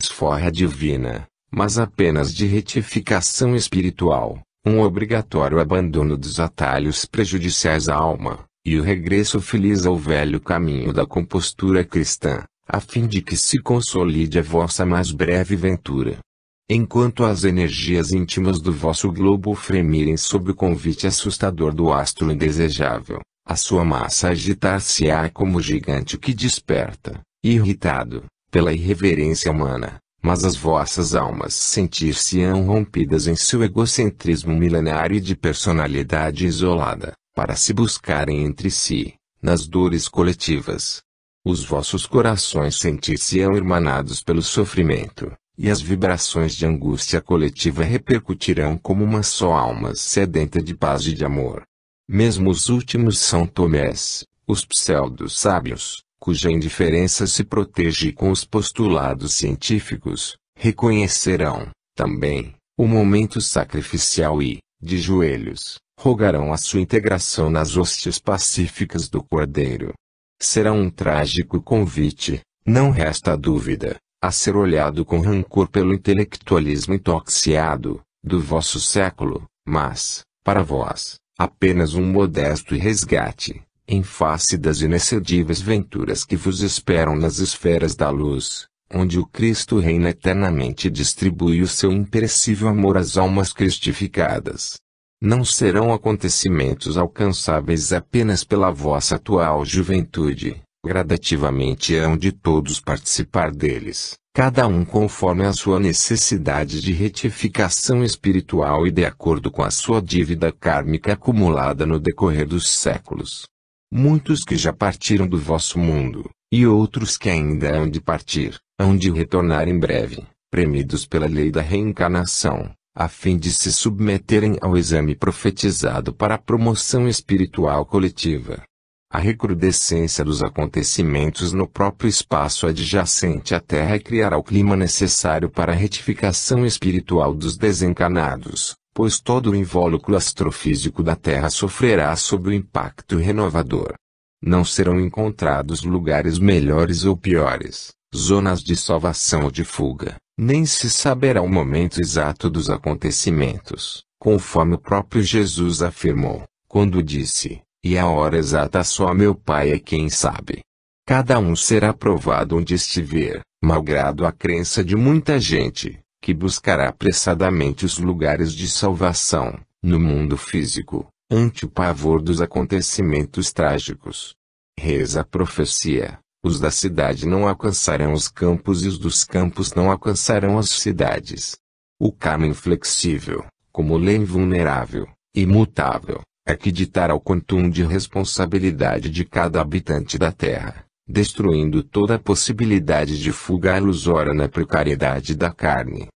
desforra divina, mas apenas de retificação espiritual, um obrigatório abandono dos atalhos prejudiciais à alma, e o regresso feliz ao velho caminho da compostura cristã, a fim de que se consolide a vossa mais breve ventura. Enquanto as energias íntimas do vosso globo fremirem sob o convite assustador do astro indesejável, a sua massa agitar-se-á como gigante que desperta, irritado, pela irreverência humana, mas as vossas almas sentir-se-ão rompidas em seu egocentrismo milenário e de personalidade isolada, para se buscarem entre si, nas dores coletivas. Os vossos corações sentir-se-ão irmanados pelo sofrimento, e as vibrações de angústia coletiva repercutirão como uma só alma sedenta de paz e de amor. Mesmo os últimos São Tomés, os pseudo-sábios, cuja indiferença se protege com os postulados científicos, reconhecerão, também, o momento sacrificial e, de joelhos, rogarão a sua integração nas hóstias pacíficas do Cordeiro. Será um trágico convite, não resta dúvida, a ser olhado com rancor pelo intelectualismo intoxicado do vosso século, mas, para vós, apenas um modesto resgate, em face das inexcedíveis venturas que vos esperam nas esferas da luz, onde o Cristo reina eternamente e distribui o seu imperecível amor às almas cristificadas. Não serão acontecimentos alcançáveis apenas pela vossa atual juventude. Gradativamente hão de todos participar deles, cada um conforme a sua necessidade de retificação espiritual e de acordo com a sua dívida kármica acumulada no decorrer dos séculos. Muitos que já partiram do vosso mundo, e outros que ainda hão de partir, hão de retornar em breve, premidos pela lei da reencarnação, a fim de se submeterem ao exame profetizado para a promoção espiritual coletiva. A recrudescência dos acontecimentos no próprio espaço adjacente à Terra criará o clima necessário para a retificação espiritual dos desencarnados, pois todo o invólucro astrofísico da Terra sofrerá sob o impacto renovador. Não serão encontrados lugares melhores ou piores, zonas de salvação ou de fuga, nem se saberá o momento exato dos acontecimentos, conforme o próprio Jesus afirmou, quando disse: "E a hora exata só meu Pai é quem sabe." Cada um será provado onde estiver, malgrado a crença de muita gente, que buscará apressadamente os lugares de salvação, no mundo físico, ante o pavor dos acontecimentos trágicos. Reza a profecia: os da cidade não alcançarão os campos e os dos campos não alcançarão as cidades. O karma inflexível, como lei invulnerável, imutável, é que ditará o quantum de responsabilidade de cada habitante da Terra, destruindo toda a possibilidade de fuga ilusória na precariedade da carne.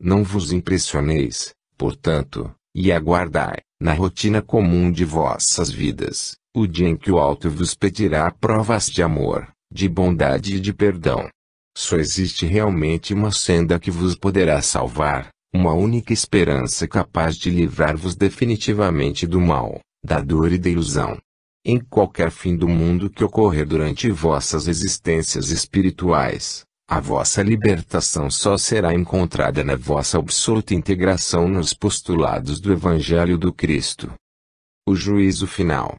Não vos impressioneis, portanto, e aguardai, na rotina comum de vossas vidas, o dia em que o alto vos pedirá provas de amor, de bondade e de perdão. Só existe realmente uma senda que vos poderá salvar, uma única esperança capaz de livrar-vos definitivamente do mal, da dor e da ilusão. Em qualquer fim do mundo que ocorrer durante vossas existências espirituais, a vossa libertação só será encontrada na vossa absoluta integração nos postulados do Evangelho do Cristo. O juízo final.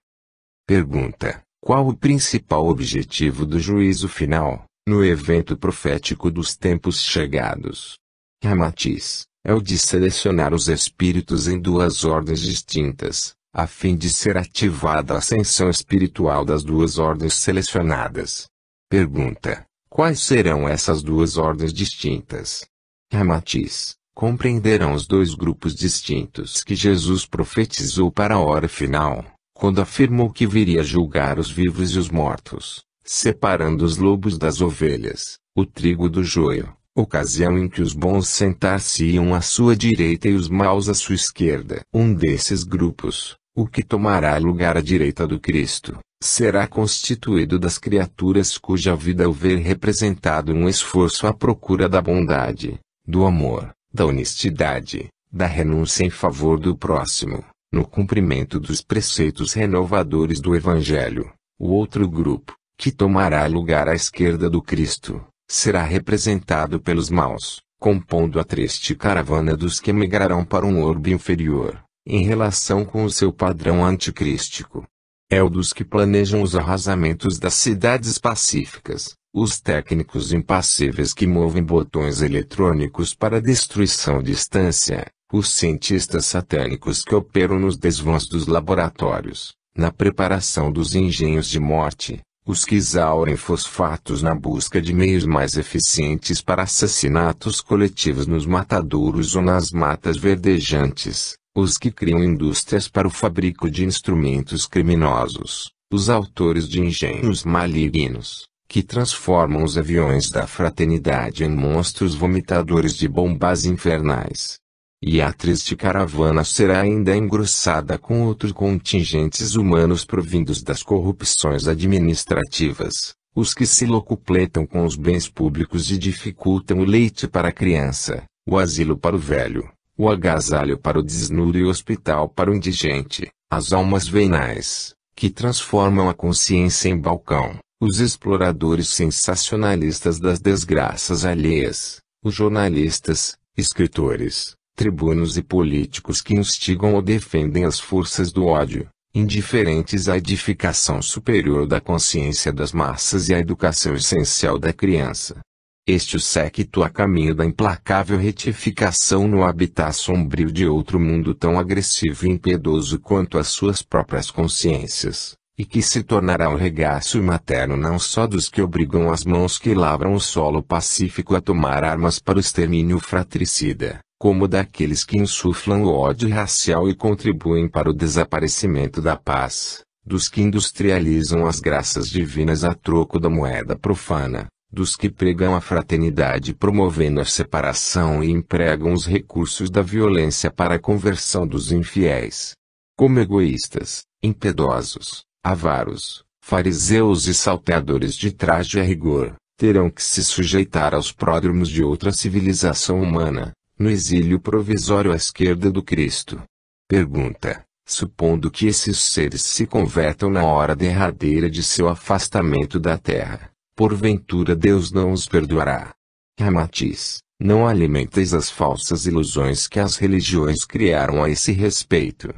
Pergunta: qual o principal objetivo do juízo final, no evento profético dos tempos chegados? Ramatiz: é o de selecionar os espíritos em duas ordens distintas, a fim de ser ativada a ascensão espiritual das duas ordens selecionadas. Pergunta: quais serão essas duas ordens distintas? Ramatiz: compreenderão os dois grupos distintos que Jesus profetizou para a hora final, quando afirmou que viria julgar os vivos e os mortos, separando os lobos das ovelhas, o trigo do joio, ocasião em que os bons sentar-se-iam à sua direita e os maus à sua esquerda. Um desses grupos, o que tomará lugar à direita do Cristo, será constituído das criaturas cuja vida houver representado um esforço à procura da bondade, do amor, da honestidade, da renúncia em favor do próximo, no cumprimento dos preceitos renovadores do Evangelho. O outro grupo, que tomará lugar à esquerda do Cristo, será representado pelos maus, compondo a triste caravana dos que migrarão para um orbe inferior, em relação com o seu padrão anticrístico. É o dos que planejam os arrasamentos das cidades pacíficas, os técnicos impassíveis que movem botões eletrônicos para destruição à distância, os cientistas satânicos que operam nos desvãos dos laboratórios, na preparação dos engenhos de morte, os que exaurem fosfatos na busca de meios mais eficientes para assassinatos coletivos nos matadouros ou nas matas verdejantes, os que criam indústrias para o fabrico de instrumentos criminosos, os autores de engenhos malignos, que transformam os aviões da fraternidade em monstros vomitadores de bombas infernais. E a triste caravana será ainda engrossada com outros contingentes humanos provindos das corrupções administrativas, os que se locupletam com os bens públicos e dificultam o leite para a criança, o asilo para o velho, o agasalho para o desnudo e o hospital para o indigente, as almas venais, que transformam a consciência em balcão, os exploradores sensacionalistas das desgraças alheias, os jornalistas, escritores, tribunos e políticos que instigam ou defendem as forças do ódio, indiferentes à edificação superior da consciência das massas e à educação essencial da criança. Este o séquito a caminho da implacável retificação no habitat sombrio de outro mundo tão agressivo e impiedoso quanto as suas próprias consciências, e que se tornará o regaço materno não só dos que obrigam as mãos que lavram o solo pacífico a tomar armas para o extermínio fratricida, como daqueles que insuflam o ódio racial e contribuem para o desaparecimento da paz, dos que industrializam as graças divinas a troco da moeda profana, dos que pregam a fraternidade promovendo a separação e empregam os recursos da violência para a conversão dos infiéis. Como egoístas, impiedosos, avaros, fariseus e salteadores de traje a rigor, terão que se sujeitar aos pródromos de outra civilização humana, no exílio provisório à esquerda do Cristo. Pergunta: supondo que esses seres se convertam na hora derradeira de seu afastamento da terra, porventura Deus não os perdoará? Ramatiz: não alimenteis as falsas ilusões que as religiões criaram a esse respeito.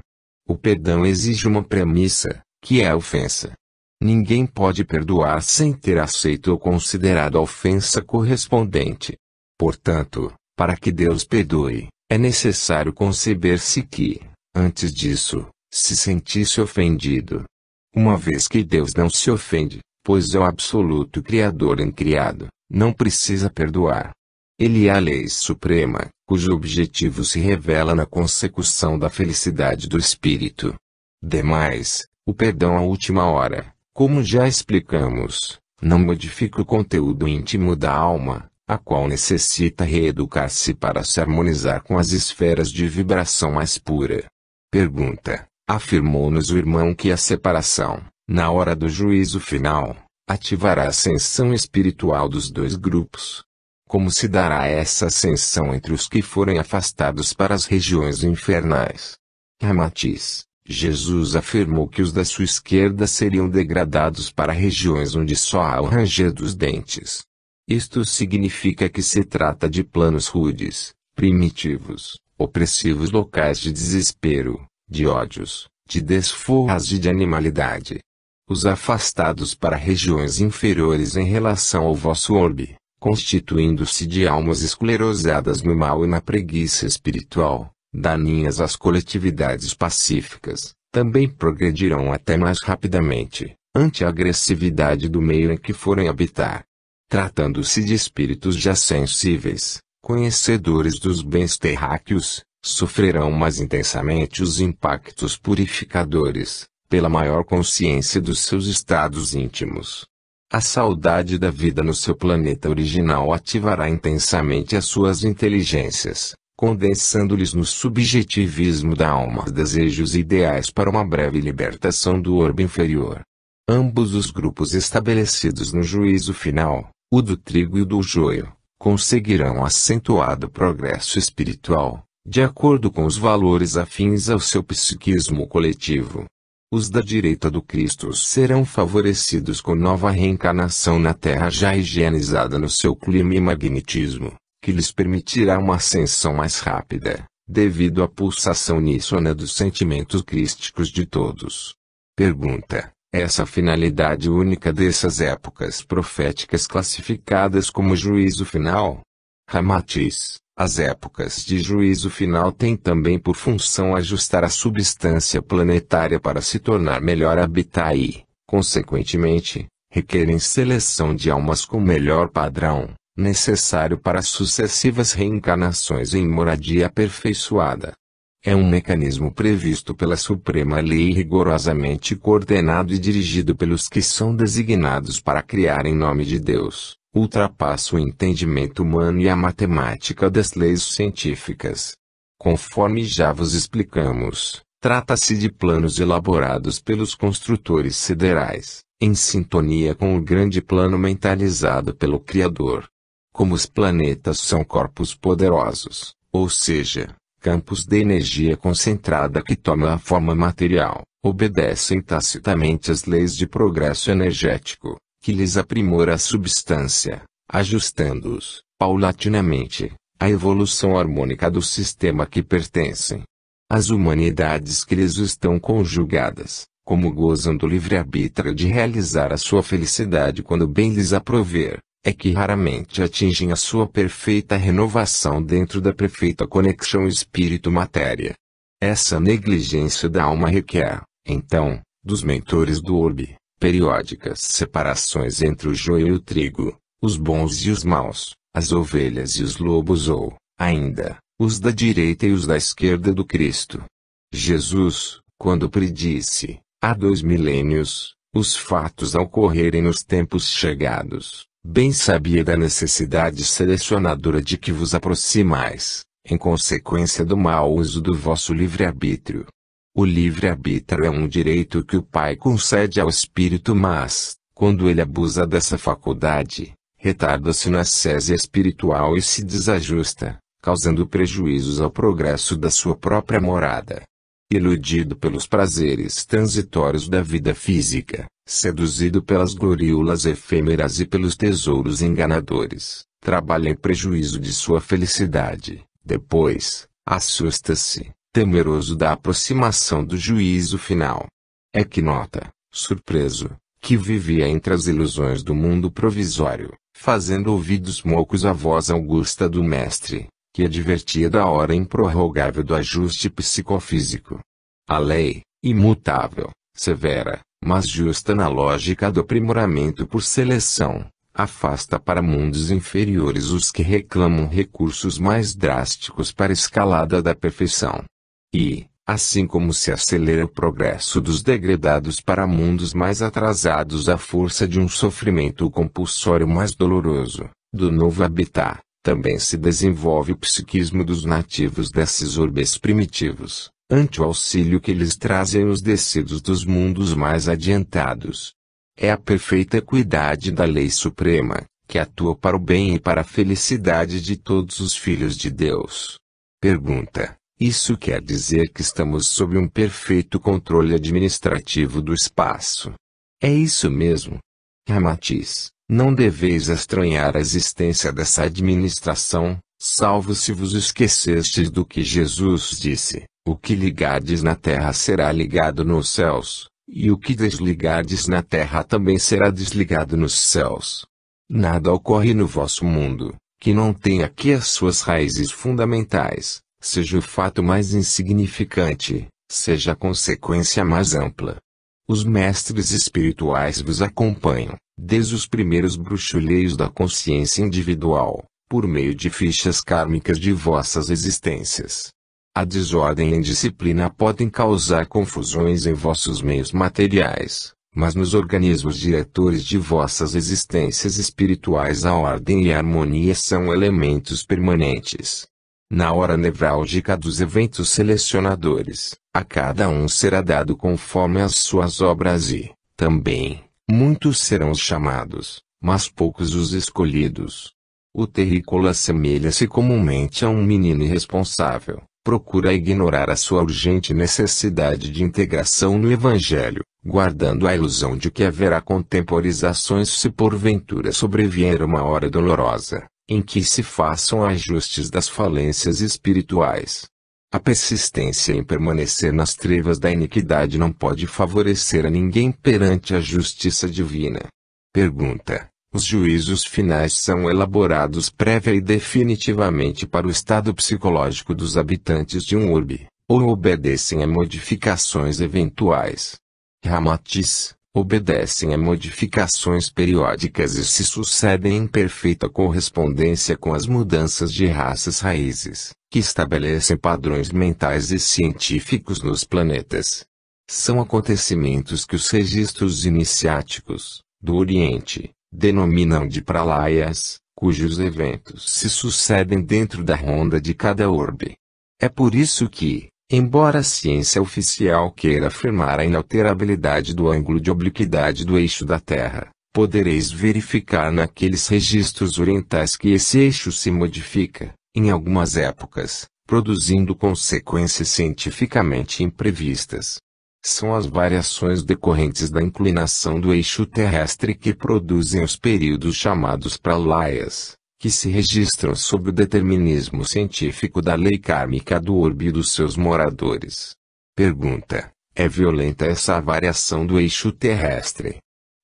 O perdão exige uma premissa, que é a ofensa. Ninguém pode perdoar sem ter aceito ou considerado a ofensa correspondente. Portanto, para que Deus perdoe, é necessário conceber-se que, antes disso, se sentisse ofendido. Uma vez que Deus não se ofende, pois é o absoluto Criador incriado, não precisa perdoar. Ele é a lei suprema, cujo objetivo se revela na consecução da felicidade do espírito. Demais, o perdão à última hora, como já explicamos, não modifica o conteúdo íntimo da alma, a qual necessita reeducar-se para se harmonizar com as esferas de vibração mais pura. Pergunta: afirmou-nos o irmão que a separação, na hora do juízo final, ativará a ascensão espiritual dos dois grupos. Como se dará essa ascensão entre os que forem afastados para as regiões infernais? Ramatiz: Jesus afirmou que os da sua esquerda seriam degradados para regiões onde só há o ranger dos dentes. Isto significa que se trata de planos rudes, primitivos, opressivos locais de desespero, de ódios, de desforras e de animalidade. Os afastados para regiões inferiores em relação ao vosso orbe, constituindo-se de almas esclerosadas no mal e na preguiça espiritual, daninhas às coletividades pacíficas, também progredirão até mais rapidamente, ante a agressividade do meio em que forem habitar. Tratando-se de espíritos já sensíveis, conhecedores dos bens terráqueos, sofrerão mais intensamente os impactos purificadores, pela maior consciência dos seus estados íntimos. A saudade da vida no seu planeta original ativará intensamente as suas inteligências, condensando-lhes no subjetivismo da alma desejos e ideais para uma breve libertação do orbe inferior. Ambos os grupos estabelecidos no juízo final, o do trigo e o do joio, conseguirão acentuado progresso espiritual, de acordo com os valores afins ao seu psiquismo coletivo. Os da direita do Cristo serão favorecidos com nova reencarnação na Terra já higienizada no seu clima e magnetismo, que lhes permitirá uma ascensão mais rápida, devido à pulsação uníssona dos sentimentos crísticos de todos. Pergunta: essa finalidade única dessas épocas proféticas classificadas como juízo final? Ramatiz: as épocas de juízo final têm também por função ajustar a substância planetária para se tornar melhor habitar e, consequentemente, requerem seleção de almas com melhor padrão, necessário para sucessivas reencarnações em moradia aperfeiçoada. É um mecanismo previsto pela Suprema Lei e rigorosamente coordenado e dirigido pelos que são designados para criar em nome de Deus. Ultrapassa o entendimento humano e a matemática das leis científicas. Conforme já vos explicamos, trata-se de planos elaborados pelos construtores siderais, em sintonia com o grande plano mentalizado pelo Criador. Como os planetas são corpos poderosos, ou seja, campos de energia concentrada que tomam a forma material, obedecem tacitamente às leis de progresso energético, que lhes aprimora a substância, ajustando-os, paulatinamente, à evolução harmônica do sistema que pertencem. As humanidades que lhes estão conjugadas, como gozam do livre-arbítrio de realizar a sua felicidade quando bem lhes aprover, é que raramente atingem a sua perfeita renovação dentro da perfeita conexão espírito-matéria. Essa negligência da alma requer, então, dos mentores do orbe, periódicas separações entre o joio e o trigo, os bons e os maus, as ovelhas e os lobos ou, ainda, os da direita e os da esquerda do Cristo. Jesus, quando predisse, há 2 milênios, os fatos a ocorrerem nos tempos chegados, bem sabia da necessidade selecionadora de que vos aproximais, em consequência do mau uso do vosso livre-arbítrio. O livre-arbítrio é um direito que o Pai concede ao espírito, mas, quando ele abusa dessa faculdade, retarda-se na ascese espiritual e se desajusta, causando prejuízos ao progresso da sua própria morada. Iludido pelos prazeres transitórios da vida física, seduzido pelas gloriolas efêmeras e pelos tesouros enganadores, trabalha em prejuízo de sua felicidade. Depois, assusta-se, temeroso da aproximação do juízo final. É que nota, surpreso, que vivia entre as ilusões do mundo provisório, fazendo ouvidos moucos à voz augusta do Mestre, que advertia da hora improrrogável do ajuste psicofísico. A lei, imutável, severa, mas justa na lógica do aprimoramento por seleção, afasta para mundos inferiores os que reclamam recursos mais drásticos para a escalada da perfeição. E, assim como se acelera o progresso dos degradados para mundos mais atrasados à força de um sofrimento compulsório mais doloroso, do novo habitat, também se desenvolve o psiquismo dos nativos desses orbes primitivos, ante o auxílio que lhes trazem os descidos dos mundos mais adiantados. É a perfeita equidade da lei suprema, que atua para o bem e para a felicidade de todos os filhos de Deus. Pergunta: isso quer dizer que estamos sob um perfeito controle administrativo do espaço? É isso mesmo. Ramatiz: não deveis estranhar a existência dessa administração, salvo se vos esquecestes do que Jesus disse: o que ligardes na terra será ligado nos céus, e o que desligardes na terra também será desligado nos céus. Nada ocorre no vosso mundo, que não tenha aqui as suas raízes fundamentais, seja o fato mais insignificante, seja a consequência mais ampla. Os mestres espirituais vos acompanham, desde os primeiros bruxulheios da consciência individual, por meio de fichas kármicas de vossas existências. A desordem e a indisciplina podem causar confusões em vossos meios materiais, mas nos organismos diretores de vossas existências espirituais a ordem e a harmonia são elementos permanentes. Na hora nevrálgica dos eventos selecionadores, a cada um será dado conforme as suas obras e, também, muitos serão os chamados, mas poucos os escolhidos. O terrícola assemelha-se comumente a um menino irresponsável, procura ignorar a sua urgente necessidade de integração no Evangelho, guardando a ilusão de que haverá contemporizações se porventura sobrevier uma hora dolorosa, em que se façam ajustes das falências espirituais. A persistência em permanecer nas trevas da iniquidade não pode favorecer a ninguém perante a justiça divina. Pergunta: os juízos finais são elaborados prévia e definitivamente para o estado psicológico dos habitantes de um urbe, ou obedecem a modificações eventuais? Ramatiz: obedecem a modificações periódicas e se sucedem em perfeita correspondência com as mudanças de raças raízes, que estabelecem padrões mentais e científicos nos planetas. São acontecimentos que os registros iniciáticos, do Oriente, denominam de pralayas, cujos eventos se sucedem dentro da ronda de cada orbe. É por isso que, embora a ciência oficial queira afirmar a inalterabilidade do ângulo de obliquidade do eixo da Terra, podereis verificar naqueles registros orientais que esse eixo se modifica, em algumas épocas, produzindo consequências cientificamente imprevistas. São as variações decorrentes da inclinação do eixo terrestre que produzem os períodos chamados pralayas, que se registram sob o determinismo científico da lei kármica do orbe e dos seus moradores. Pergunta: é violenta essa variação do eixo terrestre?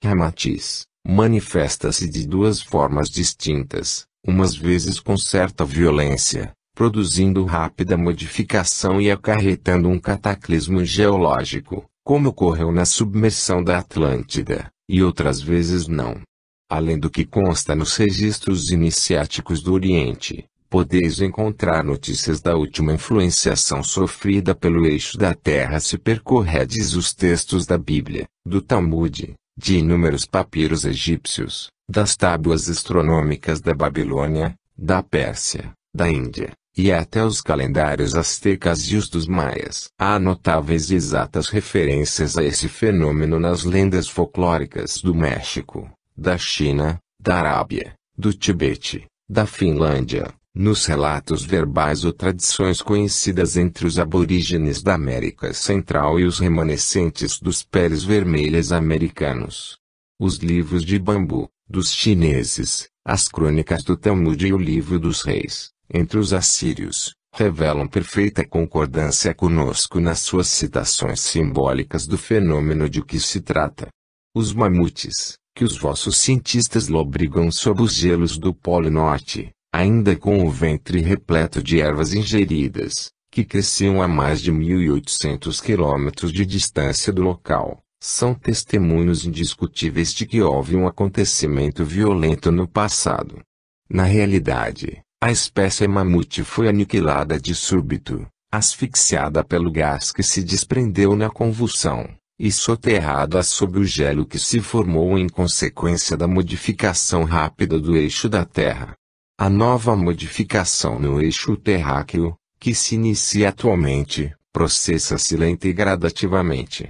Ramatiz: manifesta-se de duas formas distintas, umas vezes com certa violência, produzindo rápida modificação e acarretando um cataclismo geológico, como ocorreu na submersão da Atlântida, e outras vezes não. Além do que consta nos registros iniciáticos do Oriente, podeis encontrar notícias da última influenciação sofrida pelo eixo da Terra se percorredes os textos da Bíblia, do Talmud, de inúmeros papiros egípcios, das tábuas astronômicas da Babilônia, da Pérsia, da Índia, e até os calendários astecas e os dos maias. Há notáveis e exatas referências a esse fenômeno nas lendas folclóricas do México, da China, da Arábia, do Tibete, da Finlândia, nos relatos verbais ou tradições conhecidas entre os aborígenes da América Central e os remanescentes dos peles vermelhas americanos. Os livros de bambu, dos chineses, as crônicas do Talmud e o livro dos reis, entre os assírios, revelam perfeita concordância conosco nas suas citações simbólicas do fenômeno de que se trata. Os mamutes, que os vossos cientistas lobrigam sob os gelos do Polo Norte, ainda com o ventre repleto de ervas ingeridas, que cresciam a mais de 1.800 quilômetros de distância do local, são testemunhos indiscutíveis de que houve um acontecimento violento no passado. Na realidade, a espécie mamute foi aniquilada de súbito, asfixiada pelo gás que se desprendeu na convulsão, e soterrada sob o gelo que se formou em consequência da modificação rápida do eixo da Terra. A nova modificação no eixo terráqueo, que se inicia atualmente, processa-se lenta e gradativamente.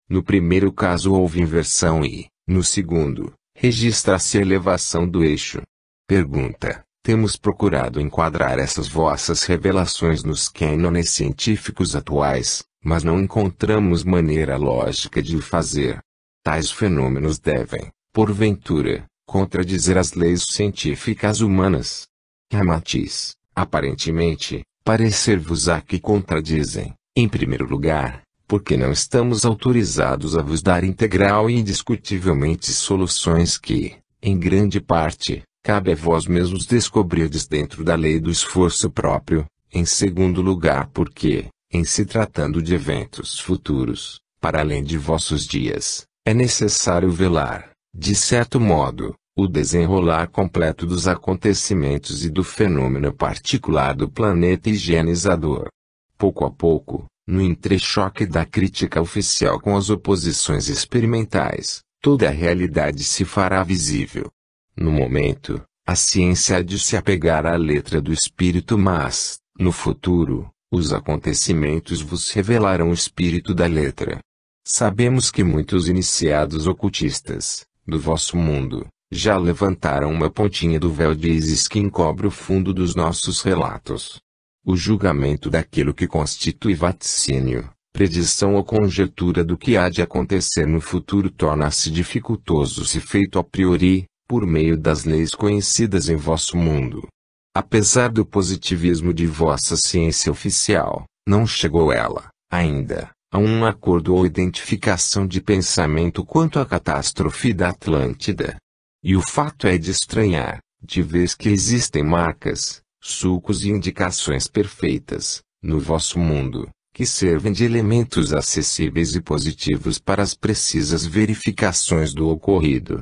No primeiro caso houve inversão e, no segundo, registra-se a elevação do eixo. Pergunta: temos procurado enquadrar essas vossas revelações nos cânones científicos atuais, mas não encontramos maneira lógica de o fazer. Tais fenômenos devem, porventura, contradizer as leis científicas humanas. Ramatiz: aparentemente, parecer-vos-á que contradizem, em primeiro lugar, porque não estamos autorizados a vos dar integral e indiscutivelmente soluções que, em grande parte, cabe a vós mesmos descobrirdes dentro da lei do esforço próprio. Em segundo lugar porque, em se tratando de eventos futuros, para além de vossos dias, é necessário velar, de certo modo, o desenrolar completo dos acontecimentos e do fenômeno particular do planeta higienizador. Pouco a pouco, no entrechoque da crítica oficial com as oposições experimentais, toda a realidade se fará visível. No momento, a ciência há de se apegar à letra do espírito, mas, no futuro, os acontecimentos vos revelarão o espírito da letra. Sabemos que muitos iniciados ocultistas, do vosso mundo, já levantaram uma pontinha do véu de Ísis que encobre o fundo dos nossos relatos. O julgamento daquilo que constitui vaticínio, predição ou conjectura do que há de acontecer no futuro torna-se dificultoso se feito a priori, por meio das leis conhecidas em vosso mundo. Apesar do positivismo de vossa ciência oficial, não chegou ela, ainda, a um acordo ou identificação de pensamento quanto à catástrofe da Atlântida. E o fato é de estranhar, de vez que existem marcas, sulcos e indicações perfeitas, no vosso mundo, que servem de elementos acessíveis e positivos para as precisas verificações do ocorrido.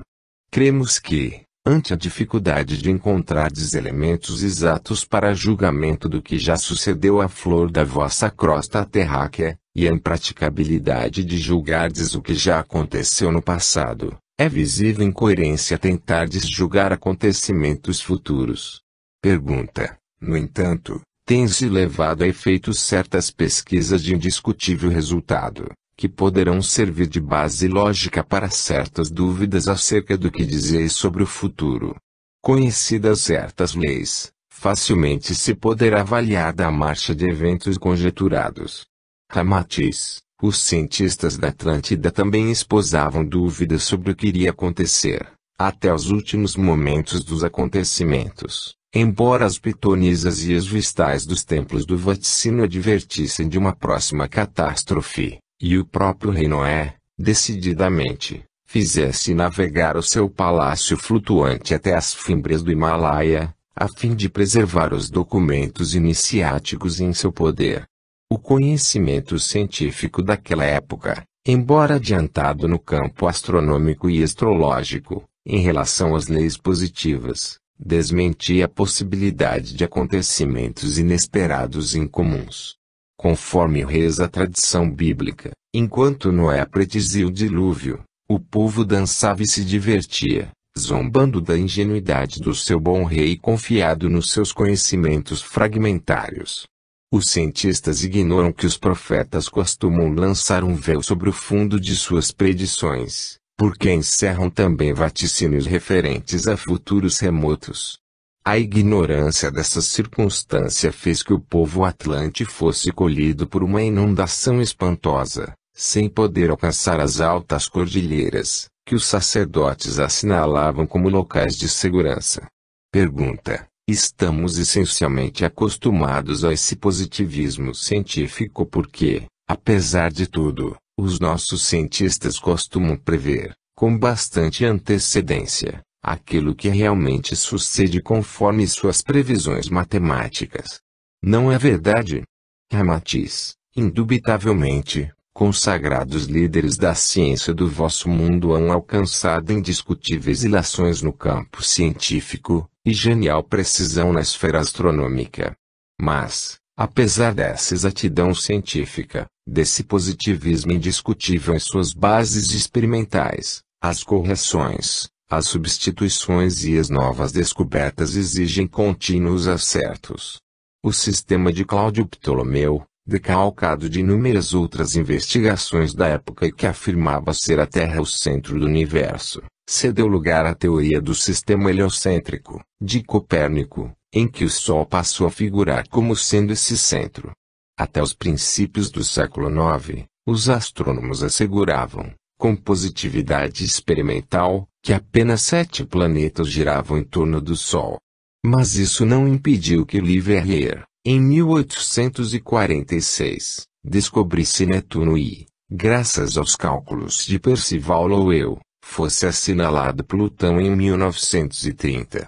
Cremos que, ante a dificuldade de encontrardes elementos exatos para julgamento do que já sucedeu à flor da vossa crosta terráquea, e a impraticabilidade de julgardes o que já aconteceu no passado, é visível incoerência tentardes julgar acontecimentos futuros. Pergunta, no entanto, tem-se levado a efeito certas pesquisas de indiscutível resultado, que poderão servir de base lógica para certas dúvidas acerca do que dizeis sobre o futuro. Conhecidas certas leis, facilmente se poderá avaliar da marcha de eventos conjeturados. Ramatiz, os cientistas da Atlântida também esposavam dúvidas sobre o que iria acontecer, até os últimos momentos dos acontecimentos, embora as pitonisas e as vistais dos templos do vaticínio advertissem de uma próxima catástrofe, e o próprio rei Noé, decididamente, fizesse navegar o seu palácio flutuante até as fimbres do Himalaia, a fim de preservar os documentos iniciáticos em seu poder. O conhecimento científico daquela época, embora adiantado no campo astronômico e astrológico, em relação às leis positivas, desmentia a possibilidade de acontecimentos inesperados e incomuns. Conforme reza a tradição bíblica, enquanto Noé predizia o dilúvio, o povo dançava e se divertia, zombando da ingenuidade do seu bom rei confiado nos seus conhecimentos fragmentários. Os cientistas ignoram que os profetas costumam lançar um véu sobre o fundo de suas predições, porque encerram também vaticínios referentes a futuros remotos. A ignorância dessa circunstância fez que o povo atlante fosse colhido por uma inundação espantosa, sem poder alcançar as altas cordilheiras, que os sacerdotes assinalavam como locais de segurança. Pergunta: estamos essencialmente acostumados a esse positivismo científico porque, apesar de tudo, os nossos cientistas costumam prever, com bastante antecedência, aquilo que realmente sucede conforme suas previsões matemáticas. Não é verdade? Ramatiz, indubitavelmente, consagrados líderes da ciência do vosso mundo han alcançado indiscutíveis ilações no campo científico, e genial precisão na esfera astronômica. Mas, apesar dessa exatidão científica, desse positivismo indiscutível em suas bases experimentais, as correções, as substituições e as novas descobertas exigem contínuos acertos. O sistema de Cláudio Ptolomeu, decalcado de inúmeras outras investigações da época e que afirmava ser a Terra o centro do universo, cedeu lugar à teoria do sistema heliocêntrico, de Copérnico, em que o Sol passou a figurar como sendo esse centro. Até os princípios do século IX, os astrônomos asseguravam, com positividade experimental, que apenas 7 planetas giravam em torno do Sol. Mas isso não impediu que Leverrier, em 1846, descobrisse Netuno e, graças aos cálculos de Percival Lowell, fosse assinalado Plutão em 1930.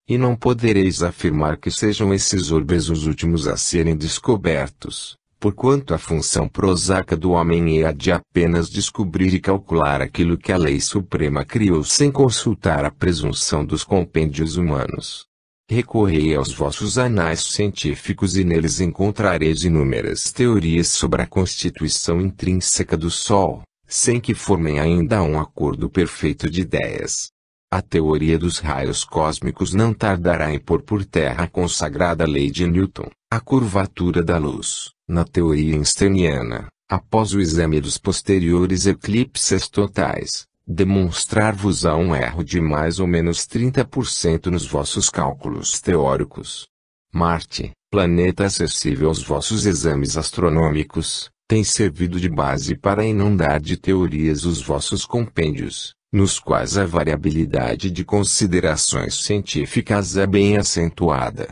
E não podereis afirmar que sejam esses orbes os últimos a serem descobertos, porquanto a função prosaica do homem é a de apenas descobrir e calcular aquilo que a lei suprema criou sem consultar a presunção dos compêndios humanos. Recorrei aos vossos anais científicos e neles encontrareis inúmeras teorias sobre a constituição intrínseca do Sol, sem que formem ainda um acordo perfeito de ideias. A teoria dos raios cósmicos não tardará em pôr por terra a consagrada lei de Newton, a curvatura da luz, na teoria einsteiniana, após o exame dos posteriores eclipses totais, demonstrar-vos-á um erro de mais ou menos 30% nos vossos cálculos teóricos. Marte, planeta acessível aos vossos exames astronômicos, tem servido de base para inundar de teorias os vossos compêndios, nos quais a variabilidade de considerações científicas é bem acentuada.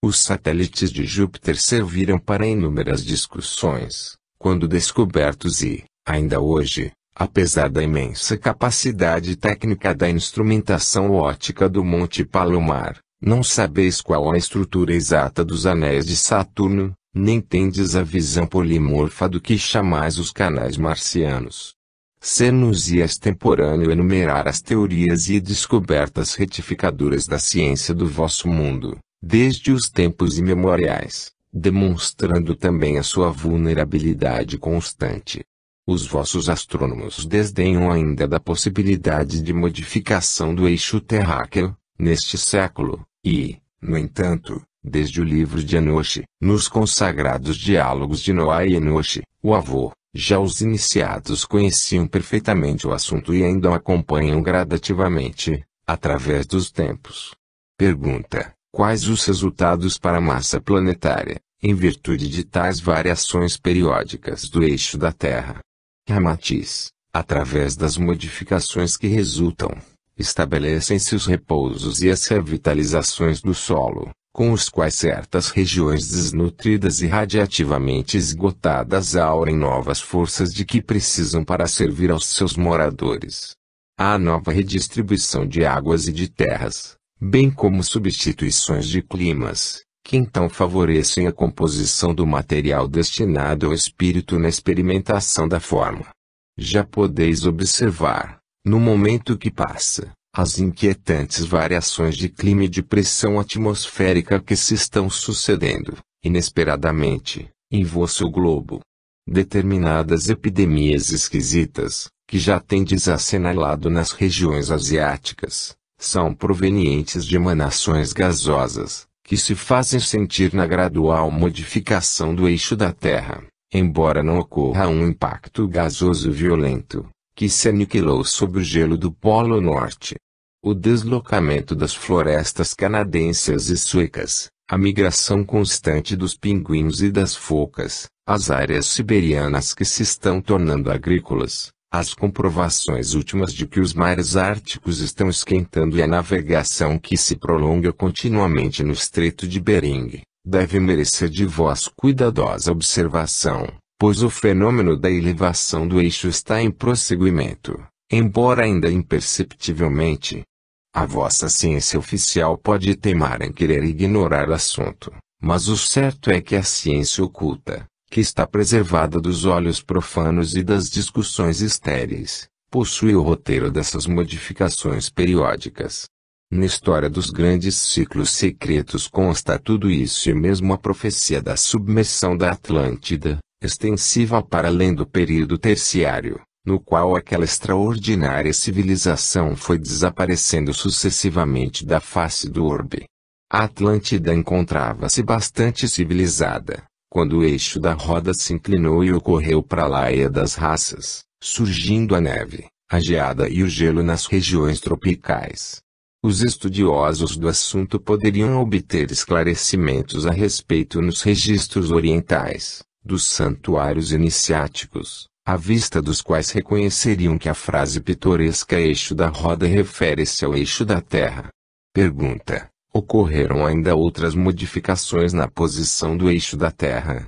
Os satélites de Júpiter serviram para inúmeras discussões, quando descobertos e, ainda hoje, apesar da imensa capacidade técnica da instrumentação óptica do Monte Palomar, não sabeis qual a estrutura exata dos anéis de Saturno, nem tendes a visão polimorfa do que chamais os canais marcianos. Ser-nos-ia extemporâneo enumerar as teorias e descobertas retificadoras da ciência do vosso mundo, desde os tempos imemoriais, demonstrando também a sua vulnerabilidade constante. Os vossos astrônomos desdenham ainda da possibilidade de modificação do eixo terráqueo, neste século, e, no entanto, desde o livro de Enoch, nos consagrados diálogos de Noé e Enoch, o avô, já os iniciados conheciam perfeitamente o assunto e ainda o acompanham gradativamente, através dos tempos. Pergunta: quais os resultados para a massa planetária, em virtude de tais variações periódicas do eixo da Terra? Ramatiz: através das modificações que resultam, estabelecem-se os repousos e as revitalizações do solo, com os quais certas regiões desnutridas e radiativamente esgotadas aurem novas forças de que precisam para servir aos seus moradores. Há nova redistribuição de águas e de terras, bem como substituições de climas, que então favorecem a composição do material destinado ao espírito na experimentação da forma. Já podeis observar, no momento que passa, as inquietantes variações de clima e de pressão atmosférica que se estão sucedendo, inesperadamente, em vosso globo. Determinadas epidemias esquisitas, que já tendes assinalado nas regiões asiáticas, são provenientes de emanações gasosas, que se fazem sentir na gradual modificação do eixo da Terra, embora não ocorra um impacto gasoso violento, que se aniquilou sob o gelo do Polo Norte. O deslocamento das florestas canadenses e suecas, a migração constante dos pinguins e das focas, as áreas siberianas que se estão tornando agrícolas, as comprovações últimas de que os mares árticos estão esquentando e a navegação que se prolonga continuamente no Estreito de Bering, deve merecer de vós cuidadosa observação, pois o fenômeno da elevação do eixo está em prosseguimento, embora ainda imperceptivelmente. A vossa ciência oficial pode teimar em querer ignorar o assunto, mas o certo é que a ciência oculta, que está preservada dos olhos profanos e das discussões estéreis, possui o roteiro dessas modificações periódicas. Na história dos grandes ciclos secretos consta tudo isso e mesmo a profecia da submersão da Atlântida, extensiva para além do período terciário, no qual aquela extraordinária civilização foi desaparecendo sucessivamente da face do orbe. A Atlântida encontrava-se bastante civilizada, quando o eixo da roda se inclinou e ocorreu para a laia das raças, surgindo a neve, a geada e o gelo nas regiões tropicais. Os estudiosos do assunto poderiam obter esclarecimentos a respeito nos registros orientais, dos santuários iniciáticos, à vista dos quais reconheceriam que a frase pitoresca eixo da roda refere-se ao eixo da Terra. Pergunta: ocorreram ainda outras modificações na posição do eixo da Terra?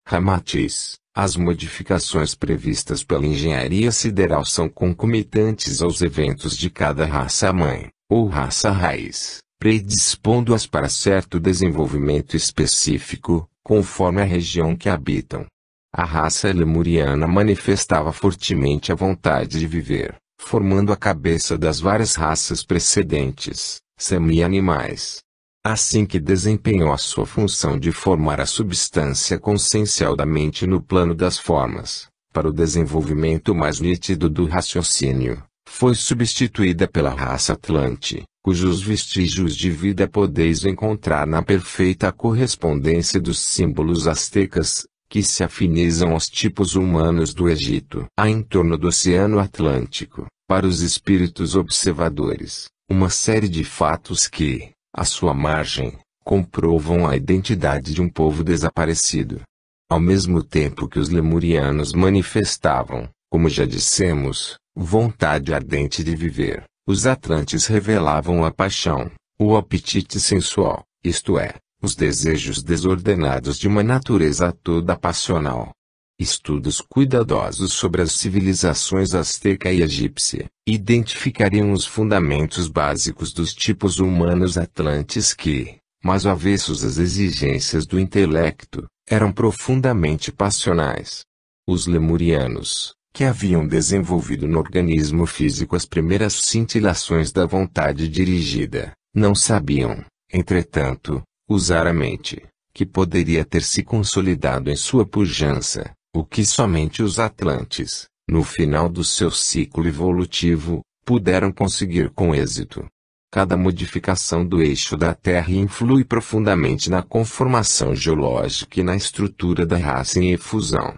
Ramatiz: as modificações previstas pela engenharia sideral são concomitantes aos eventos de cada raça-mãe, ou raça-raiz, predispondo-as para certo desenvolvimento específico, conforme a região que habitam. A raça lemuriana manifestava fortemente a vontade de viver, formando a cabeça das várias raças precedentes, semi-animais. Assim que desempenhou a sua função de formar a substância consciencial da mente no plano das formas, para o desenvolvimento mais nítido do raciocínio, foi substituída pela raça Atlante, cujos vestígios de vida podeis encontrar na perfeita correspondência dos símbolos astecas, que se afinizam aos tipos humanos do Egito. Há em torno do Oceano Atlântico, para os espíritos observadores, uma série de fatos que, à sua margem, comprovam a identidade de um povo desaparecido. Ao mesmo tempo que os lemurianos manifestavam, como já dissemos, vontade ardente de viver, os atlantes revelavam a paixão, o apetite sensual, isto é, os desejos desordenados de uma natureza toda passional. Estudos cuidadosos sobre as civilizações azteca e egípcia identificariam os fundamentos básicos dos tipos humanos atlantes que, mais avessos às exigências do intelecto, eram profundamente passionais. Os lemurianos, que haviam desenvolvido no organismo físico as primeiras cintilações da vontade dirigida, não sabiam, entretanto, usar a mente, que poderia ter se consolidado em sua pujança, o que somente os atlantes, no final do seu ciclo evolutivo, puderam conseguir com êxito. Cada modificação do eixo da Terra influi profundamente na conformação geológica e na estrutura da raça em efusão.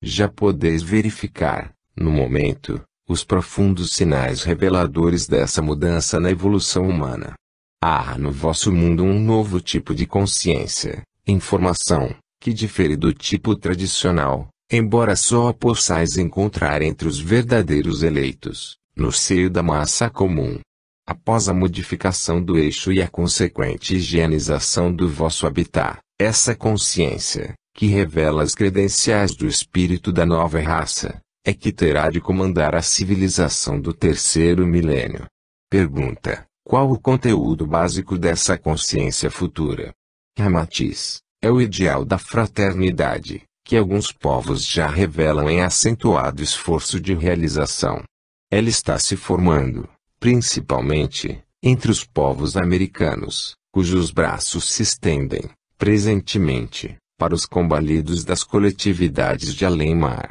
Já podeis verificar, no momento, os profundos sinais reveladores dessa mudança na evolução humana. Há no vosso mundo um novo tipo de consciência, informação, que difere do tipo tradicional, embora só a possais encontrar entre os verdadeiros eleitos, no seio da massa comum. Após a modificação do eixo e a consequente higienização do vosso habitat, essa consciência, que revela as credenciais do espírito da nova raça, é que terá de comandar a civilização do terceiro milênio. Pergunta: qual o conteúdo básico dessa consciência futura? Ramatiz: é o ideal da fraternidade, que alguns povos já revelam em acentuado esforço de realização. Ela está se formando, principalmente, entre os povos americanos, cujos braços se estendem, presentemente, para os combalidos das coletividades de além-mar.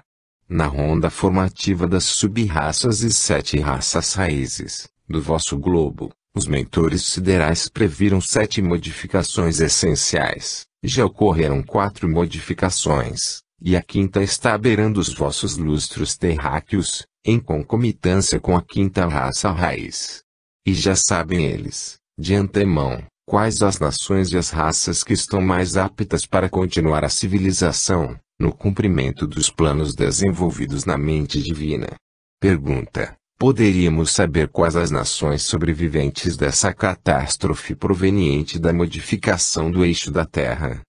Na ronda formativa das sub-raças e 7 raças raízes, do vosso globo, os mentores siderais previram 7 modificações essenciais, já ocorreram 4 modificações, e a 5ª está beirando os vossos lustros terráqueos, em concomitância com a 5ª raça raiz. E já sabem eles, de antemão, quais as nações e as raças que estão mais aptas para continuar a civilização, no cumprimento dos planos desenvolvidos na mente divina. Pergunta: poderíamos saber quais as nações sobreviventes dessa catástrofe proveniente da modificação do eixo da Terra?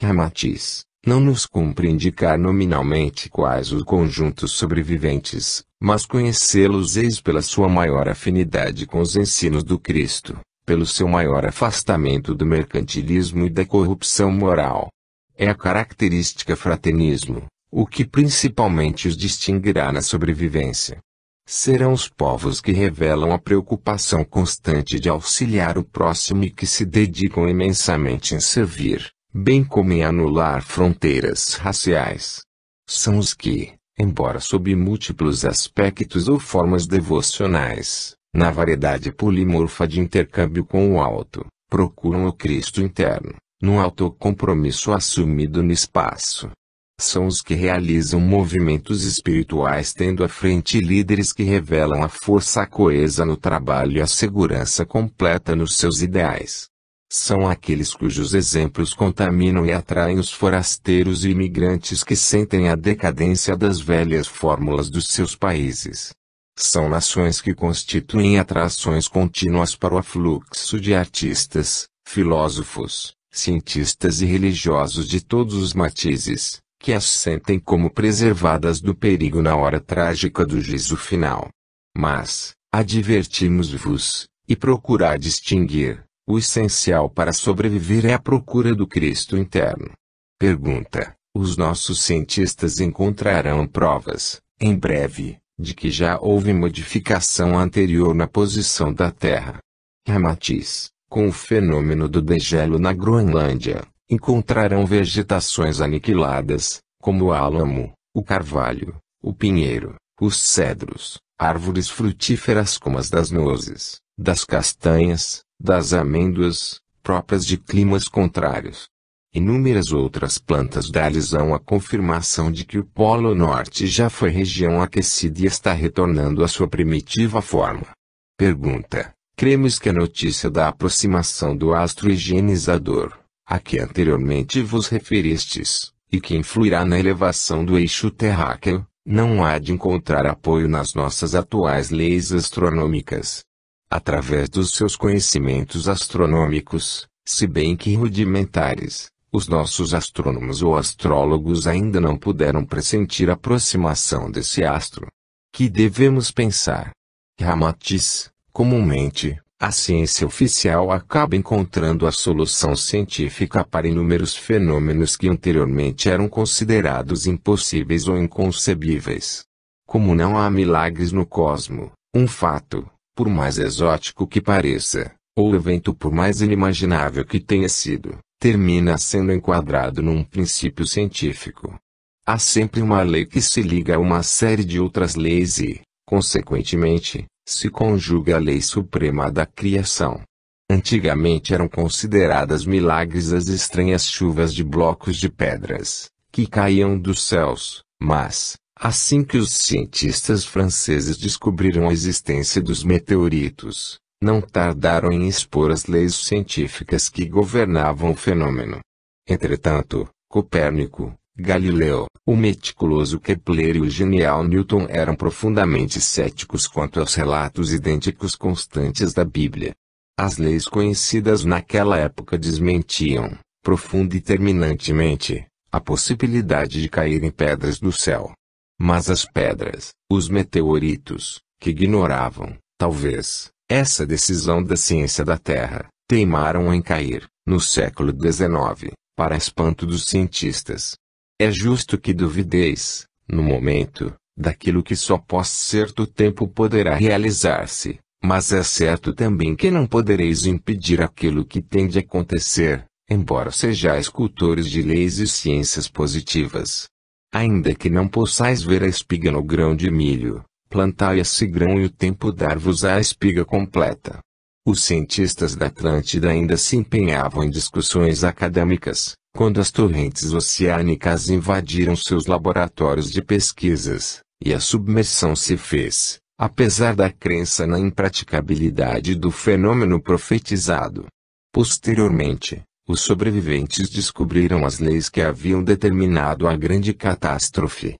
Ramatiz: não nos cumpre indicar nominalmente quais os conjuntos sobreviventes, mas conhecê-los eis pela sua maior afinidade com os ensinos do Cristo, pelo seu maior afastamento do mercantilismo e da corrupção moral. É a característica fraternismo, o que principalmente os distinguirá na sobrevivência. Serão os povos que revelam a preocupação constante de auxiliar o próximo e que se dedicam imensamente em servir, bem como em anular fronteiras raciais. São os que, embora sob múltiplos aspectos ou formas devocionais, na variedade polimorfa de intercâmbio com o alto, procuram o Cristo interno, num autocompromisso assumido no espaço. São os que realizam movimentos espirituais tendo à frente líderes que revelam a força coesa no trabalho e a segurança completa nos seus ideais. São aqueles cujos exemplos contaminam e atraem os forasteiros e imigrantes que sentem a decadência das velhas fórmulas dos seus países. São nações que constituem atrações contínuas para o afluxo de artistas, filósofos, cientistas e religiosos de todos os matizes, que as sentem como preservadas do perigo na hora trágica do juízo final. Mas, advertimos-vos, e procurar distinguir, o essencial para sobreviver é a procura do Cristo interno. Pergunta: os nossos cientistas encontrarão provas, em breve, de que já houve modificação anterior na posição da Terra? Ramatiz: com o fenômeno do degelo na Groenlândia, encontrarão vegetações aniquiladas, como o álamo, o carvalho, o pinheiro, os cedros, árvores frutíferas como as das nozes, das castanhas, das amêndoas, próprias de climas contrários. Inúmeras outras plantas dar-lhes-ão a confirmação de que o Polo Norte já foi região aquecida e está retornando à sua primitiva forma. Pergunta: cremos que a notícia da aproximação do astro higienizador, a que anteriormente vos referistes, e que influirá na elevação do eixo terráqueo, não há de encontrar apoio nas nossas atuais leis astronômicas. Através dos seus conhecimentos astronômicos, se bem que rudimentares, os nossos astrônomos ou astrólogos ainda não puderam pressentir a aproximação desse astro. Que devemos pensar? Ramatiz, comumente, a ciência oficial acaba encontrando a solução científica para inúmeros fenômenos que anteriormente eram considerados impossíveis ou inconcebíveis. Como não há milagres no cosmo, um fato, por mais exótico que pareça, ou evento por mais inimaginável que tenha sido, termina sendo enquadrado num princípio científico. Há sempre uma lei que se liga a uma série de outras leis e, consequentemente, se conjuga a lei suprema da criação. Antigamente eram consideradas milagres as estranhas chuvas de blocos de pedras, que caíam dos céus, mas, assim que os cientistas franceses descobriram a existência dos meteoritos, não tardaram em expor as leis científicas que governavam o fenômeno. Entretanto, Copérnico, Galileu, o meticuloso Kepler e o genial Newton eram profundamente céticos quanto aos relatos idênticos constantes da Bíblia. As leis conhecidas naquela época desmentiam, profunda e terminantemente, a possibilidade de caírem pedras do céu. Mas as pedras, os meteoritos, que ignoravam, talvez, essa decisão da ciência da Terra, teimaram em cair, no século XIX, para espanto dos cientistas. É justo que duvideis, no momento, daquilo que só pós certo tempo poderá realizar-se, mas é certo também que não podereis impedir aquilo que tem de acontecer, embora sejais cultores de leis e ciências positivas. Ainda que não possais ver a espiga no grão de milho, plantai esse grão e o tempo dar-vos a espiga completa. Os cientistas da Atlântida ainda se empenhavam em discussões acadêmicas, quando as torrentes oceânicas invadiram seus laboratórios de pesquisas, e a submersão se fez, apesar da crença na impraticabilidade do fenômeno profetizado. Posteriormente, os sobreviventes descobriram as leis que haviam determinado a grande catástrofe.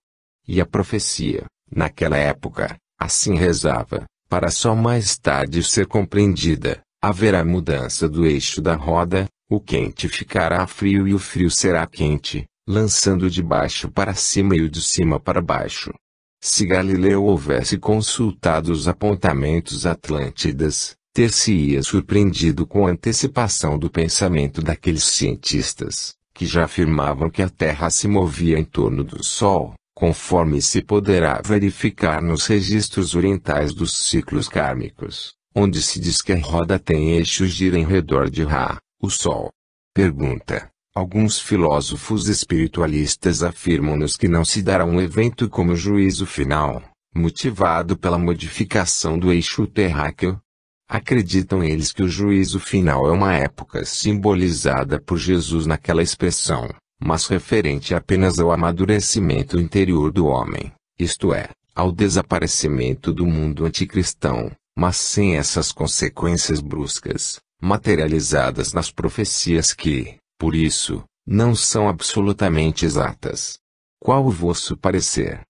E a profecia, naquela época, assim rezava, para só mais tarde ser compreendida: haverá mudança do eixo da roda, o quente ficará frio e o frio será quente, lançando de baixo para cima e o de cima para baixo. Se Galileu houvesse consultado os apontamentos atlântidas, ter-se-ia surpreendido com a antecipação do pensamento daqueles cientistas, que já afirmavam que a Terra se movia em torno do Sol, conforme se poderá verificar nos registros orientais dos ciclos kármicos, onde se diz que a roda tem eixos e gira em redor de Ra, o Sol. Pergunta: alguns filósofos espiritualistas afirmam-nos que não se dará um evento como o juízo final, motivado pela modificação do eixo terráqueo? Acreditam eles que o juízo final é uma época simbolizada por Jesus naquela expressão, mas referente apenas ao amadurecimento interior do homem, isto é, ao desaparecimento do mundo anticristão, mas sem essas consequências bruscas, materializadas nas profecias que, por isso, não são absolutamente exatas. Qual o vosso parecer?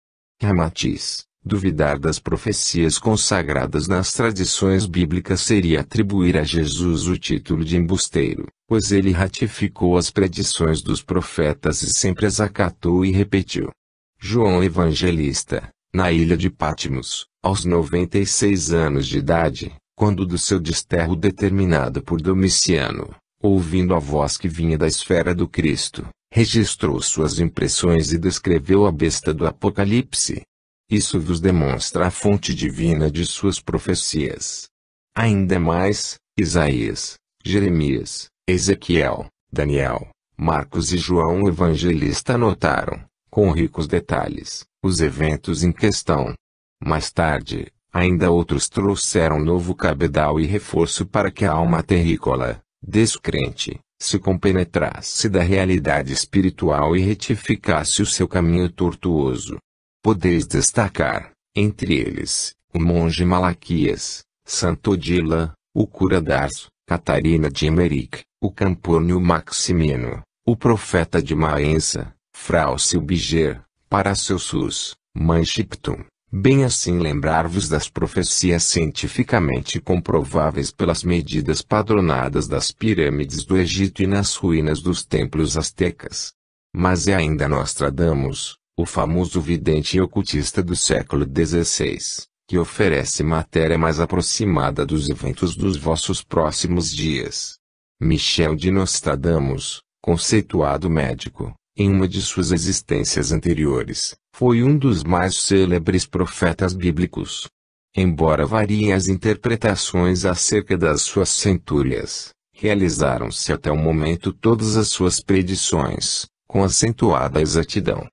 Ramatiz: duvidar das profecias consagradas nas tradições bíblicas seria atribuir a Jesus o título de embusteiro, pois ele ratificou as predições dos profetas e sempre as acatou e repetiu. João Evangelista, na ilha de Patmos, aos 96 anos de idade, quando do seu desterro determinado por Domiciano, ouvindo a voz que vinha da esfera do Cristo, registrou suas impressões e descreveu a besta do Apocalipse. Isso vos demonstra a fonte divina de suas profecias. Ainda mais, Isaías, Jeremias, Ezequiel, Daniel, Marcos e João Evangelista anotaram, com ricos detalhes, os eventos em questão. Mais tarde, ainda outros trouxeram novo cabedal e reforço para que a alma terrícola, descrente, se compenetrasse da realidade espiritual e retificasse o seu caminho tortuoso. Podeis destacar, entre eles, o monge Malaquias, Santo Odila, o cura d'Arço, Catarina de Emerick, o Campônio Maximiano, o profeta de Maensa, Frau Silbiger, Paracelsus, Mãe Shipton. Bem assim lembrar-vos das profecias cientificamente comprováveis pelas medidas padronadas das pirâmides do Egito e nas ruínas dos templos astecas. Mas é ainda Nostradamus, o famoso vidente e ocultista do século XVI, que oferece matéria mais aproximada dos eventos dos vossos próximos dias. Michel de Nostradamus, conceituado médico, em uma de suas existências anteriores, foi um dos mais célebres profetas bíblicos. Embora variem as interpretações acerca das suas centúrias, realizaram-se até o momento todas as suas predições, com acentuada exatidão.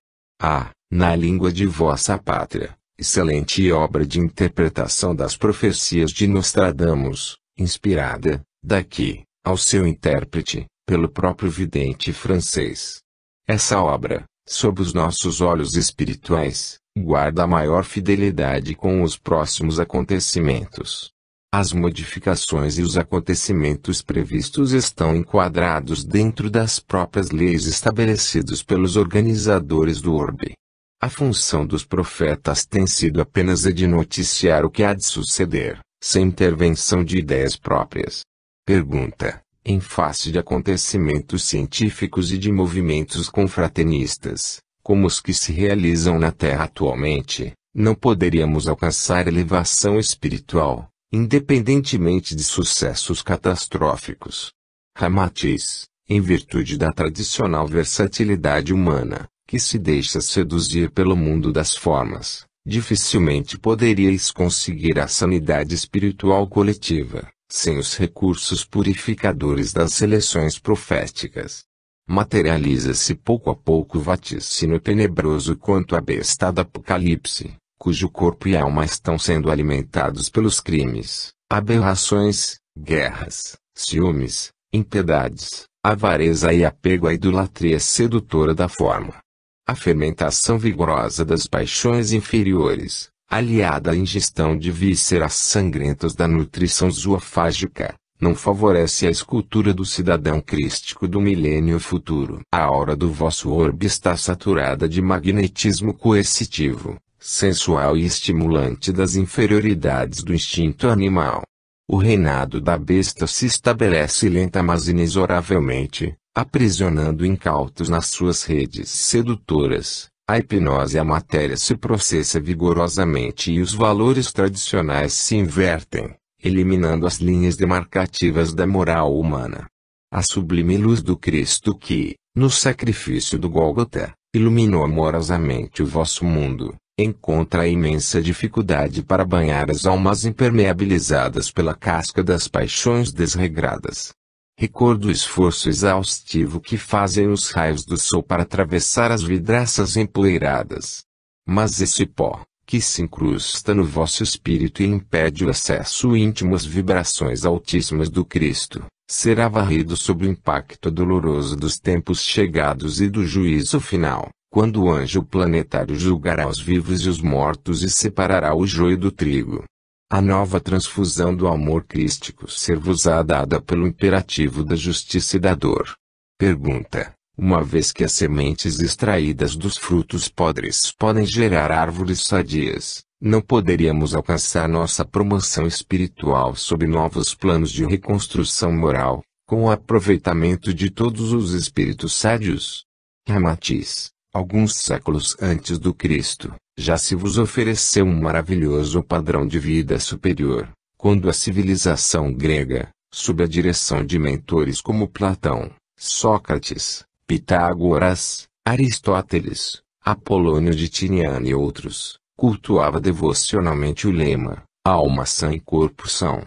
Na língua de vossa pátria, excelente obra de interpretação das profecias de Nostradamus, inspirada, daqui, ao seu intérprete, pelo próprio vidente francês. Essa obra, sob os nossos olhos espirituais, guarda a maior fidelidade com os próximos acontecimentos. As modificações e os acontecimentos previstos estão enquadrados dentro das próprias leis estabelecidas pelos organizadores do orbe. A função dos profetas tem sido apenas a de noticiar o que há de suceder, sem intervenção de ideias próprias. Pergunta: em face de acontecimentos científicos e de movimentos confraternistas, como os que se realizam na Terra atualmente, não poderíamos alcançar elevação espiritual, independentemente de sucessos catastróficos? Ramatiz, em virtude da tradicional versatilidade humana, que se deixa seduzir pelo mundo das formas, dificilmente poderíeis conseguir a sanidade espiritual coletiva, sem os recursos purificadores das seleções proféticas. Materializa-se pouco a pouco o vaticínio tenebroso quanto à besta do Apocalipse, cujo corpo e alma estão sendo alimentados pelos crimes, aberrações, guerras, ciúmes, impiedades, avareza e apego à idolatria sedutora da forma. A fermentação vigorosa das paixões inferiores, aliada à ingestão de vísceras sangrentas da nutrição zoofágica, não favorece a escultura do cidadão crístico do milênio futuro. A aura do vosso orbe está saturada de magnetismo coercitivo, sensual e estimulante das inferioridades do instinto animal. O reinado da besta se estabelece lenta mas inexoravelmente, aprisionando incautos nas suas redes sedutoras. A hipnose e a matéria se processa vigorosamente e os valores tradicionais se invertem, eliminando as linhas demarcativas da moral humana. A sublime luz do Cristo que, no sacrifício do Gólgota, iluminou amorosamente o vosso mundo, encontra a imensa dificuldade para banhar as almas impermeabilizadas pela casca das paixões desregradas. Recordo o esforço exaustivo que fazem os raios do sol para atravessar as vidraças empoeiradas. Mas esse pó, que se incrusta no vosso espírito e impede o acesso íntimo às vibrações altíssimas do Cristo, será varrido sob o impacto doloroso dos tempos chegados e do juízo final, quando o anjo planetário julgará os vivos e os mortos e separará o joio do trigo. A nova transfusão do amor crístico ser-vos-á dada pelo imperativo da justiça e da dor. Pergunta: uma vez que as sementes extraídas dos frutos podres podem gerar árvores sadias, não poderíamos alcançar nossa promoção espiritual sob novos planos de reconstrução moral, com o aproveitamento de todos os espíritos sádios? Ramatiz: alguns séculos antes do Cristo, já se vos ofereceu um maravilhoso padrão de vida superior, quando a civilização grega, sob a direção de mentores como Platão, Sócrates, Pitágoras, Aristóteles, Apolônio de Tiniano e outros, cultuava devocionalmente o lema, alma sã e corpo são.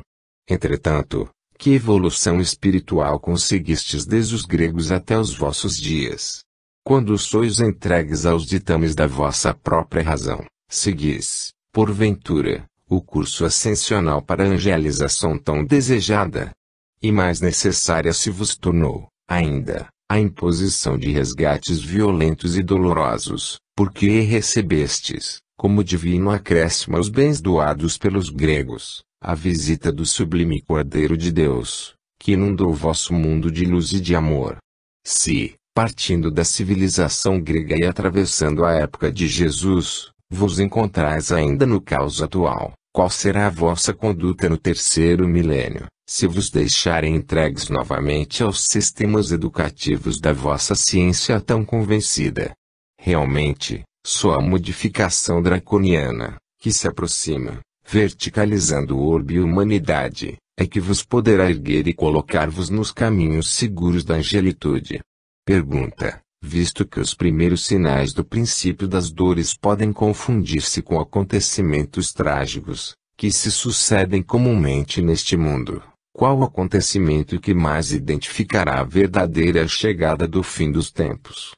Entretanto, que evolução espiritual conseguistes desde os gregos até os vossos dias? Quando sois entregues aos ditames da vossa própria razão, seguis, porventura, o curso ascensional para a angelização tão desejada? E mais necessária se vos tornou, ainda, a imposição de resgates violentos e dolorosos, porque recebestes, como divino acréscimo aos bens doados pelos gregos, a visita do sublime Cordeiro de Deus, que inundou o vosso mundo de luz e de amor. Se, partindo da civilização grega e atravessando a época de Jesus, vos encontrais ainda no caos atual, qual será a vossa conduta no terceiro milênio, se vos deixarem entregues novamente aos sistemas educativos da vossa ciência tão convencida? Realmente, só a modificação draconiana, que se aproxima, verticalizando o orbe e a humanidade, é que vos poderá erguer e colocar-vos nos caminhos seguros da angelitude. Pergunta: visto que os primeiros sinais do princípio das dores podem confundir-se com acontecimentos trágicos, que se sucedem comumente neste mundo, qual o acontecimento que mais identificará a verdadeira chegada do fim dos tempos?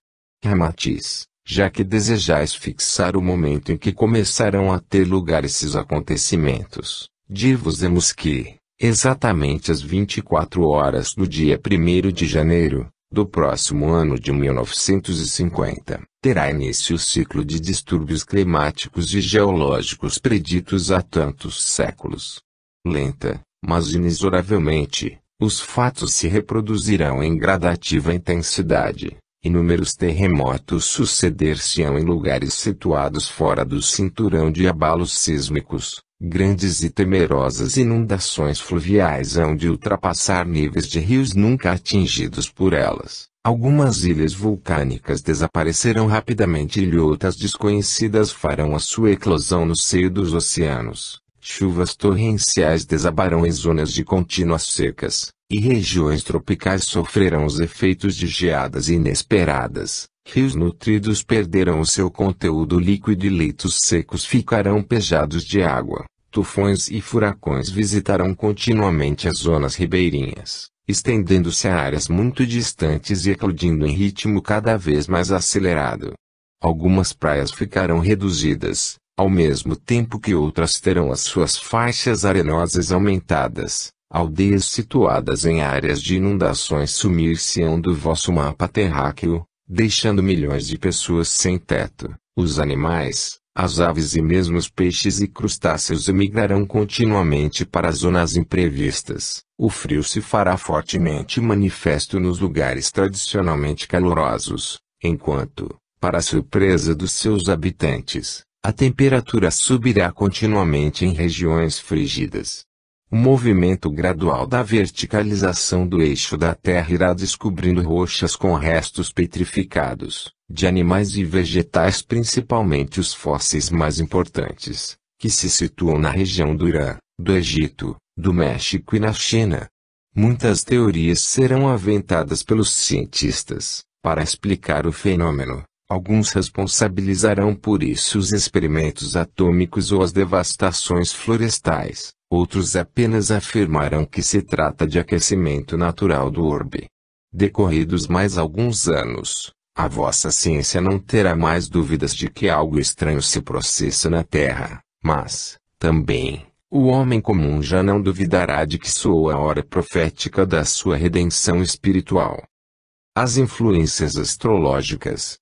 Ramatiz: já que desejais fixar o momento em que começarão a ter lugar esses acontecimentos, dir-vos-emos que, exatamente às 24 horas do dia 1º de janeiro, do próximo ano de 1950, terá início o ciclo de distúrbios climáticos e geológicos preditos há tantos séculos. Lenta, mas inexoravelmente, os fatos se reproduzirão em gradativa intensidade. Inúmeros terremotos suceder-se-ão em lugares situados fora do cinturão de abalos sísmicos. Grandes e temerosas inundações fluviais hão de ultrapassar níveis de rios nunca atingidos por elas. Algumas ilhas vulcânicas desaparecerão rapidamente e outras desconhecidas farão a sua eclosão no seio dos oceanos. Chuvas torrenciais desabarão em zonas de contínuas secas, e regiões tropicais sofrerão os efeitos de geadas inesperadas. Rios nutridos perderão o seu conteúdo líquido e leitos secos ficarão pejados de água. Tufões e furacões visitarão continuamente as zonas ribeirinhas, estendendo-se a áreas muito distantes e eclodindo em ritmo cada vez mais acelerado. Algumas praias ficarão reduzidas, ao mesmo tempo que outras terão as suas faixas arenosas aumentadas. Aldeias situadas em áreas de inundações sumir-se-ão do vosso mapa terráqueo, deixando milhões de pessoas sem teto. Os animais, as aves e mesmo os peixes e crustáceos emigrarão continuamente para zonas imprevistas. O frio se fará fortemente manifesto nos lugares tradicionalmente calorosos, enquanto, para a surpresa dos seus habitantes, a temperatura subirá continuamente em regiões frígidas. O movimento gradual da verticalização do eixo da Terra irá descobrindo rochas com restos petrificados, de animais e vegetais, principalmente os fósseis mais importantes, que se situam na região do Irã, do Egito, do México e na China. Muitas teorias serão aventadas pelos cientistas, para explicar o fenômeno. Alguns responsabilizarão por isso os experimentos atômicos ou as devastações florestais. Outros apenas afirmarão que se trata de aquecimento natural do orbe. Decorridos mais alguns anos, a vossa ciência não terá mais dúvidas de que algo estranho se processa na Terra, mas, também, o homem comum já não duvidará de que soa a hora profética da sua redenção espiritual. As influências astrológicas.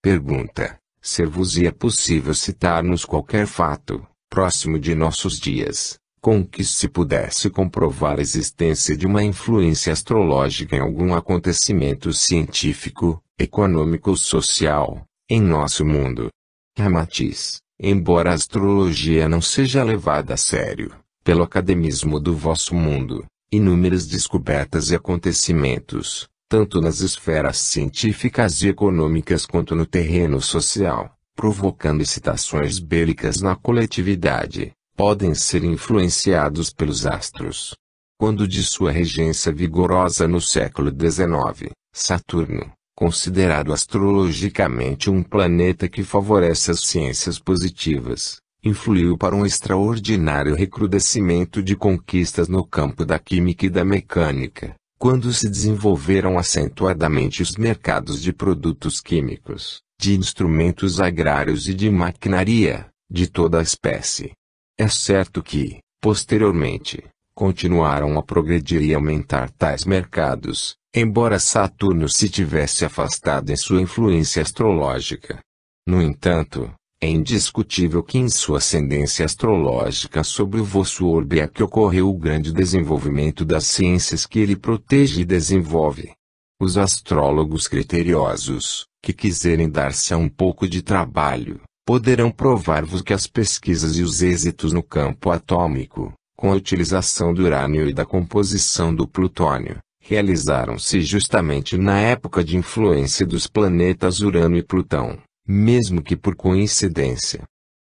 Pergunta: ser-vos-ia possível citar-nos qualquer fato, próximo de nossos dias, com que se pudesse comprovar a existência de uma influência astrológica em algum acontecimento científico, econômico ou social, em nosso mundo? Ramatiz: embora a astrologia não seja levada a sério, pelo academismo do vosso mundo, inúmeras descobertas e acontecimentos, tanto nas esferas científicas e econômicas quanto no terreno social, provocando excitações bélicas na coletividade, podem ser influenciados pelos astros. Quando de sua regência vigorosa no século XIX, Saturno, considerado astrologicamente um planeta que favorece as ciências positivas, influiu para um extraordinário recrudescimento de conquistas no campo da química e da mecânica, quando se desenvolveram acentuadamente os mercados de produtos químicos, de instrumentos agrários e de maquinaria, de toda a espécie. É certo que, posteriormente, continuaram a progredir e aumentar tais mercados, embora Saturno se tivesse afastado em sua influência astrológica. No entanto, É indiscutível que em sua ascendência astrológica sobre o vosso orbe é que ocorreu o grande desenvolvimento das ciências que ele protege e desenvolve. Os astrólogos criteriosos, que quiserem dar-se a um pouco de trabalho, poderão provar-vos que as pesquisas e os êxitos no campo atômico, com a utilização do urânio e da composição do plutônio, realizaram-se justamente na época de influência dos planetas Urano e Plutão, mesmo que por coincidência.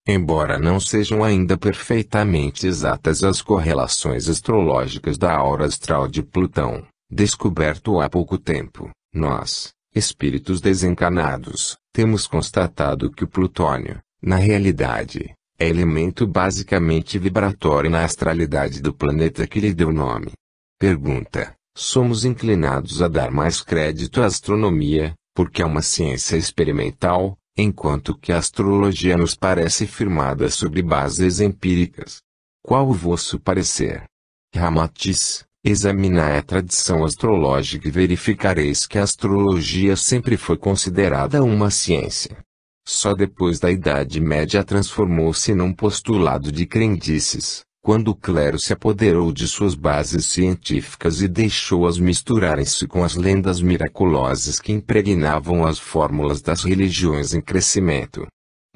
Embora não sejam ainda perfeitamente exatas as correlações astrológicas da aura astral de Plutão, descoberto há pouco tempo, nós, espíritos desencarnados, temos constatado que o plutônio, na realidade, é elemento basicamente vibratório na astralidade do planeta que lhe deu nome. Pergunta: somos inclinados a dar mais crédito à astronomia, porque é uma ciência experimental, enquanto que a astrologia nos parece firmada sobre bases empíricas? Qual o vosso parecer? Ramatiz: examinai a tradição astrológica e verificareis que a astrologia sempre foi considerada uma ciência. Só depois da Idade Média transformou-se num postulado de crendices, quando o clero se apoderou de suas bases científicas e deixou-as misturarem-se com as lendas miraculosas que impregnavam as fórmulas das religiões em crescimento.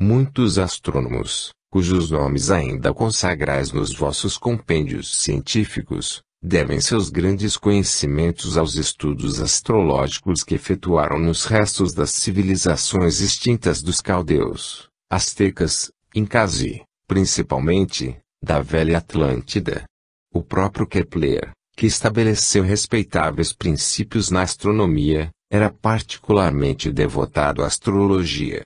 Muitos astrônomos, cujos nomes ainda consagrais nos vossos compêndios científicos, devem seus grandes conhecimentos aos estudos astrológicos que efetuaram nos restos das civilizações extintas dos caldeus, astecas, incas e, principalmente, da velha Atlântida. O próprio Kepler, que estabeleceu respeitáveis princípios na astronomia, era particularmente devotado à astrologia.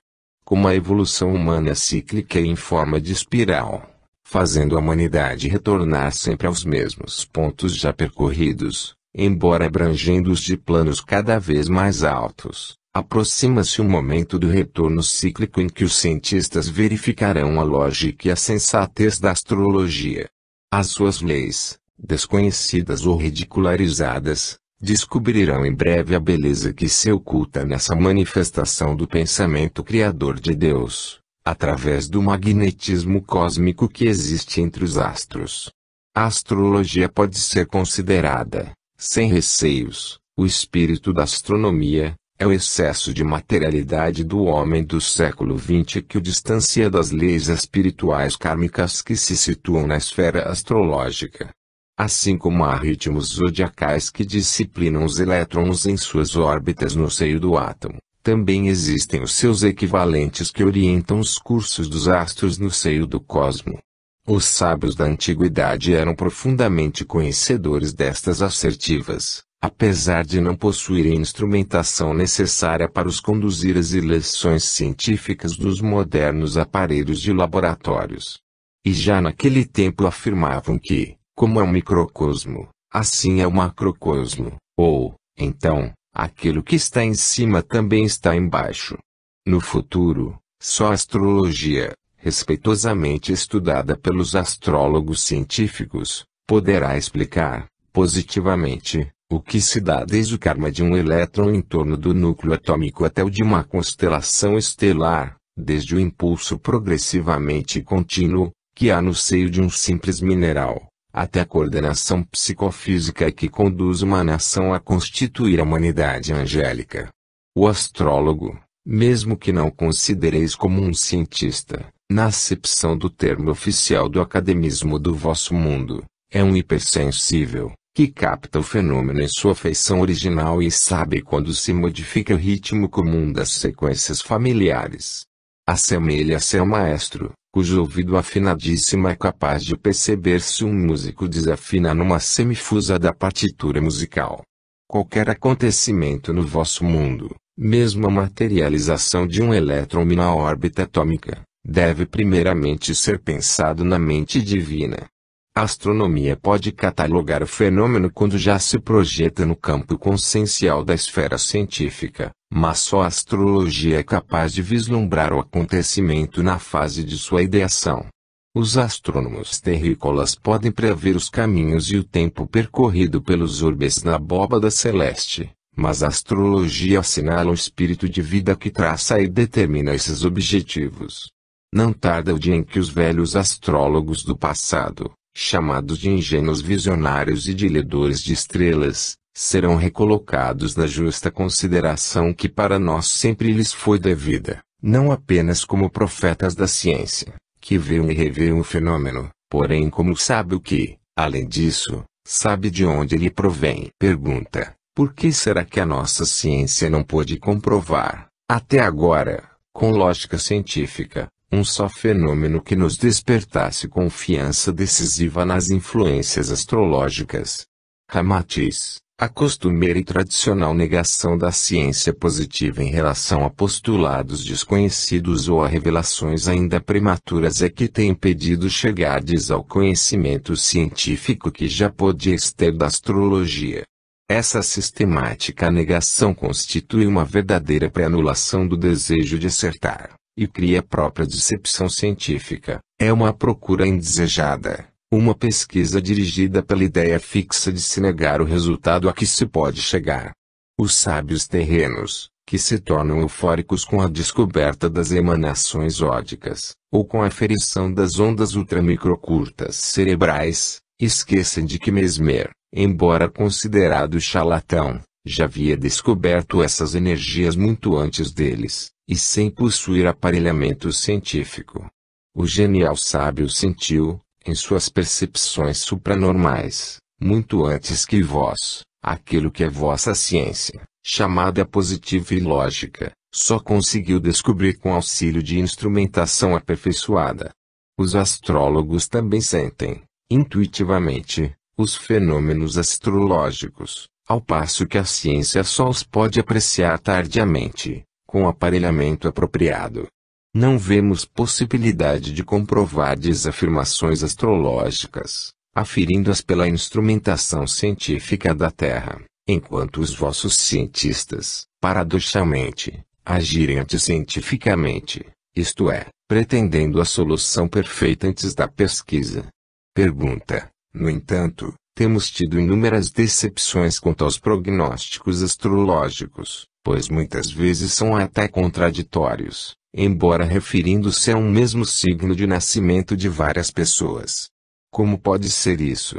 Como a evolução humana é cíclica e em forma de espiral, fazendo a humanidade retornar sempre aos mesmos pontos já percorridos, embora abrangendo-os de planos cada vez mais altos, aproxima-se o momento do retorno cíclico em que os cientistas verificarão a lógica e a sensatez da astrologia. As suas leis, desconhecidas ou ridicularizadas, descobrirão em breve a beleza que se oculta nessa manifestação do pensamento criador de Deus, através do magnetismo cósmico que existe entre os astros. A astrologia pode ser considerada, sem receios, o espírito da astronomia. É o excesso de materialidade do homem do século XX que o distancia das leis espirituais kármicas que se situam na esfera astrológica. Assim como há ritmos zodiacais que disciplinam os elétrons em suas órbitas no seio do átomo, também existem os seus equivalentes que orientam os cursos dos astros no seio do cosmo. Os sábios da antiguidade eram profundamente conhecedores destas assertivas, apesar de não possuírem instrumentação necessária para os conduzir às eleições científicas dos modernos aparelhos de laboratórios. E já naquele tempo afirmavam que, como é um microcosmo, assim é o macrocosmo, ou, então, aquilo que está em cima também está embaixo. No futuro, só a astrologia, respeitosamente estudada pelos astrólogos científicos, poderá explicar, positivamente, o que se dá desde o karma de um elétron em torno do núcleo atômico até o de uma constelação estelar, desde o impulso progressivamente contínuo, que há no seio de um simples mineral, até a coordenação psicofísica que conduz uma nação a constituir a humanidade angélica. O astrólogo, mesmo que não o considereis como um cientista, na acepção do termo oficial do academismo do vosso mundo, é um hipersensível, que capta o fenômeno em sua feição original e sabe quando se modifica o ritmo comum das sequências familiares. Assemelha-se ao maestro, cujo ouvido afinadíssimo é capaz de perceber se um músico desafina numa semifusa da partitura musical. Qualquer acontecimento no vosso mundo, mesmo a materialização de um elétron na órbita atômica, deve primeiramente ser pensado na mente divina. A astronomia pode catalogar o fenômeno quando já se projeta no campo consciencial da esfera científica, mas só a astrologia é capaz de vislumbrar o acontecimento na fase de sua ideação. Os astrônomos terrícolas podem prever os caminhos e o tempo percorrido pelos orbes na abóbada celeste, mas a astrologia assinala o espírito de vida que traça e determina esses objetivos. Não tarda o dia em que os velhos astrólogos do passado, chamados de ingênuos visionários e de ledores de estrelas, serão recolocados na justa consideração que para nós sempre lhes foi devida, não apenas como profetas da ciência, que veem e reveem o fenômeno, porém como sábio que, além disso, sabe de onde ele provém. Pergunta: por que será que a nossa ciência não pôde comprovar, até agora, com lógica científica, um só fenômeno que nos despertasse confiança decisiva nas influências astrológicas? Ramatiz: a costumeira e tradicional negação da ciência positiva em relação a postulados desconhecidos ou a revelações ainda prematuras é que tem impedido chegardes ao conhecimento científico que já podíeis ter da astrologia. Essa sistemática negação constitui uma verdadeira pré-anulação do desejo de acertar, e cria a própria decepção científica. É uma procura indesejada, uma pesquisa dirigida pela ideia fixa de se negar o resultado a que se pode chegar. Os sábios terrenos, que se tornam eufóricos com a descoberta das emanações ódicas, ou com a aferição das ondas ultramicrocurtas cerebrais, esquecem de que Mesmer, embora considerado charlatão, já havia descoberto essas energias muito antes deles, e sem possuir aparelhamento científico. O genial sábio sentiu, em suas percepções supranormais, muito antes que vós, aquilo que é vossa ciência, chamada positiva e lógica, só conseguiu descobrir com auxílio de instrumentação aperfeiçoada. Os astrólogos também sentem, intuitivamente, os fenômenos astrológicos, ao passo que a ciência só os pode apreciar tardiamente, com aparelhamento apropriado. Não vemos possibilidade de comprovar afirmações astrológicas, aferindo-as pela instrumentação científica da Terra, enquanto os vossos cientistas, paradoxalmente, agirem anticientificamente, isto é, pretendendo a solução perfeita antes da pesquisa. Pergunta: no entanto, temos tido inúmeras decepções quanto aos prognósticos astrológicos, pois muitas vezes são até contraditórios, embora referindo-se a um mesmo signo de nascimento de várias pessoas. Como pode ser isso?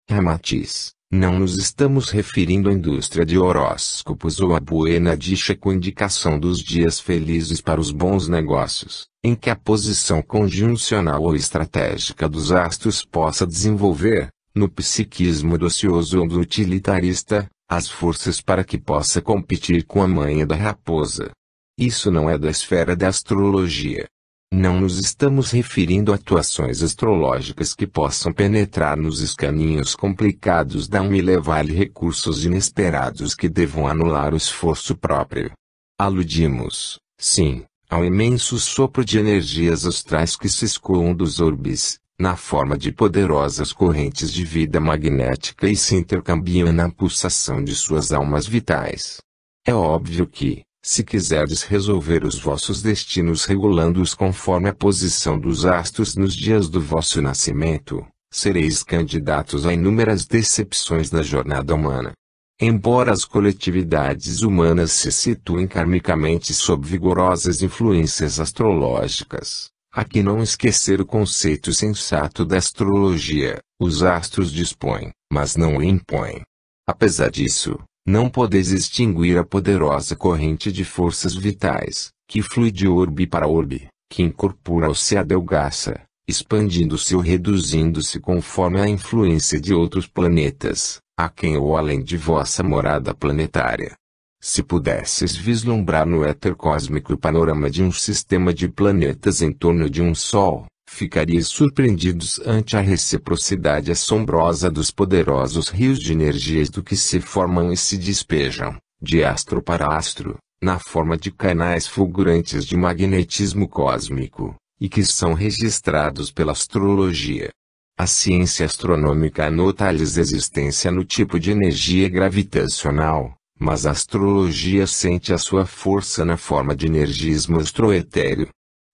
Ramatiz: não nos estamos referindo à indústria de horóscopos ou à buena dicha com indicação dos dias felizes para os bons negócios, em que a posição conjuncional ou estratégica dos astros possa desenvolver, no psiquismo do ocioso ou do utilitarista, as forças para que possa competir com a manha da raposa. Isso não é da esfera da astrologia. Não nos estamos referindo a atuações astrológicas que possam penetrar nos escaninhos complicados da alma e levar-lhe recursos inesperados que devam anular o esforço próprio. Aludimos, sim, ao imenso sopro de energias astrais que se escoam dos orbes, na forma de poderosas correntes de vida magnética e se intercambiam na pulsação de suas almas vitais. É óbvio que, se quiserdes resolver os vossos destinos regulando-os conforme a posição dos astros nos dias do vosso nascimento, sereis candidatos a inúmeras decepções da jornada humana. Embora as coletividades humanas se situem karmicamente sob vigorosas influências astrológicas, há que não esquecer o conceito sensato da astrologia: os astros dispõem, mas não o impõem. Apesar disso, não podeis extinguir a poderosa corrente de forças vitais, que flui de orbe para orbe, que incorpora-se e adelgaça, expandindo-se ou reduzindo-se conforme a influência de outros planetas, aquém ou além de vossa morada planetária. Se pudesses vislumbrar no éter cósmico o panorama de um sistema de planetas em torno de um Sol, ficarias surpreendidos ante a reciprocidade assombrosa dos poderosos rios de energias do que se formam e se despejam, de astro para astro, na forma de canais fulgurantes de magnetismo cósmico, e que são registrados pela astrologia. A ciência astronômica anota-lhes existência no tipo de energia gravitacional, mas a astrologia sente a sua força na forma de energismo astroetéreo.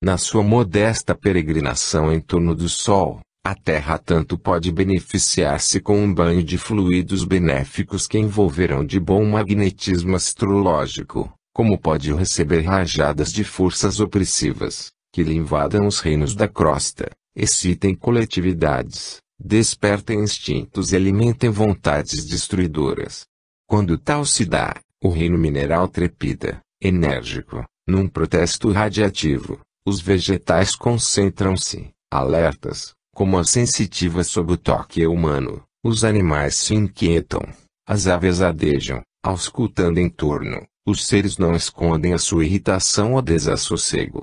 Na sua modesta peregrinação em torno do Sol, a Terra tanto pode beneficiar-se com um banho de fluidos benéficos que envolverão de bom magnetismo astrológico, como pode receber rajadas de forças opressivas, que lhe invadam os reinos da crosta, excitem coletividades, despertem instintos e alimentem vontades destruidoras. Quando tal se dá, o reino mineral trepida, enérgico, num protesto radiativo. Os vegetais concentram-se, alertas, como as sensitivas sob o toque humano. Os animais se inquietam, as aves adejam, auscultando em torno. Os seres não escondem a sua irritação ou desassossego.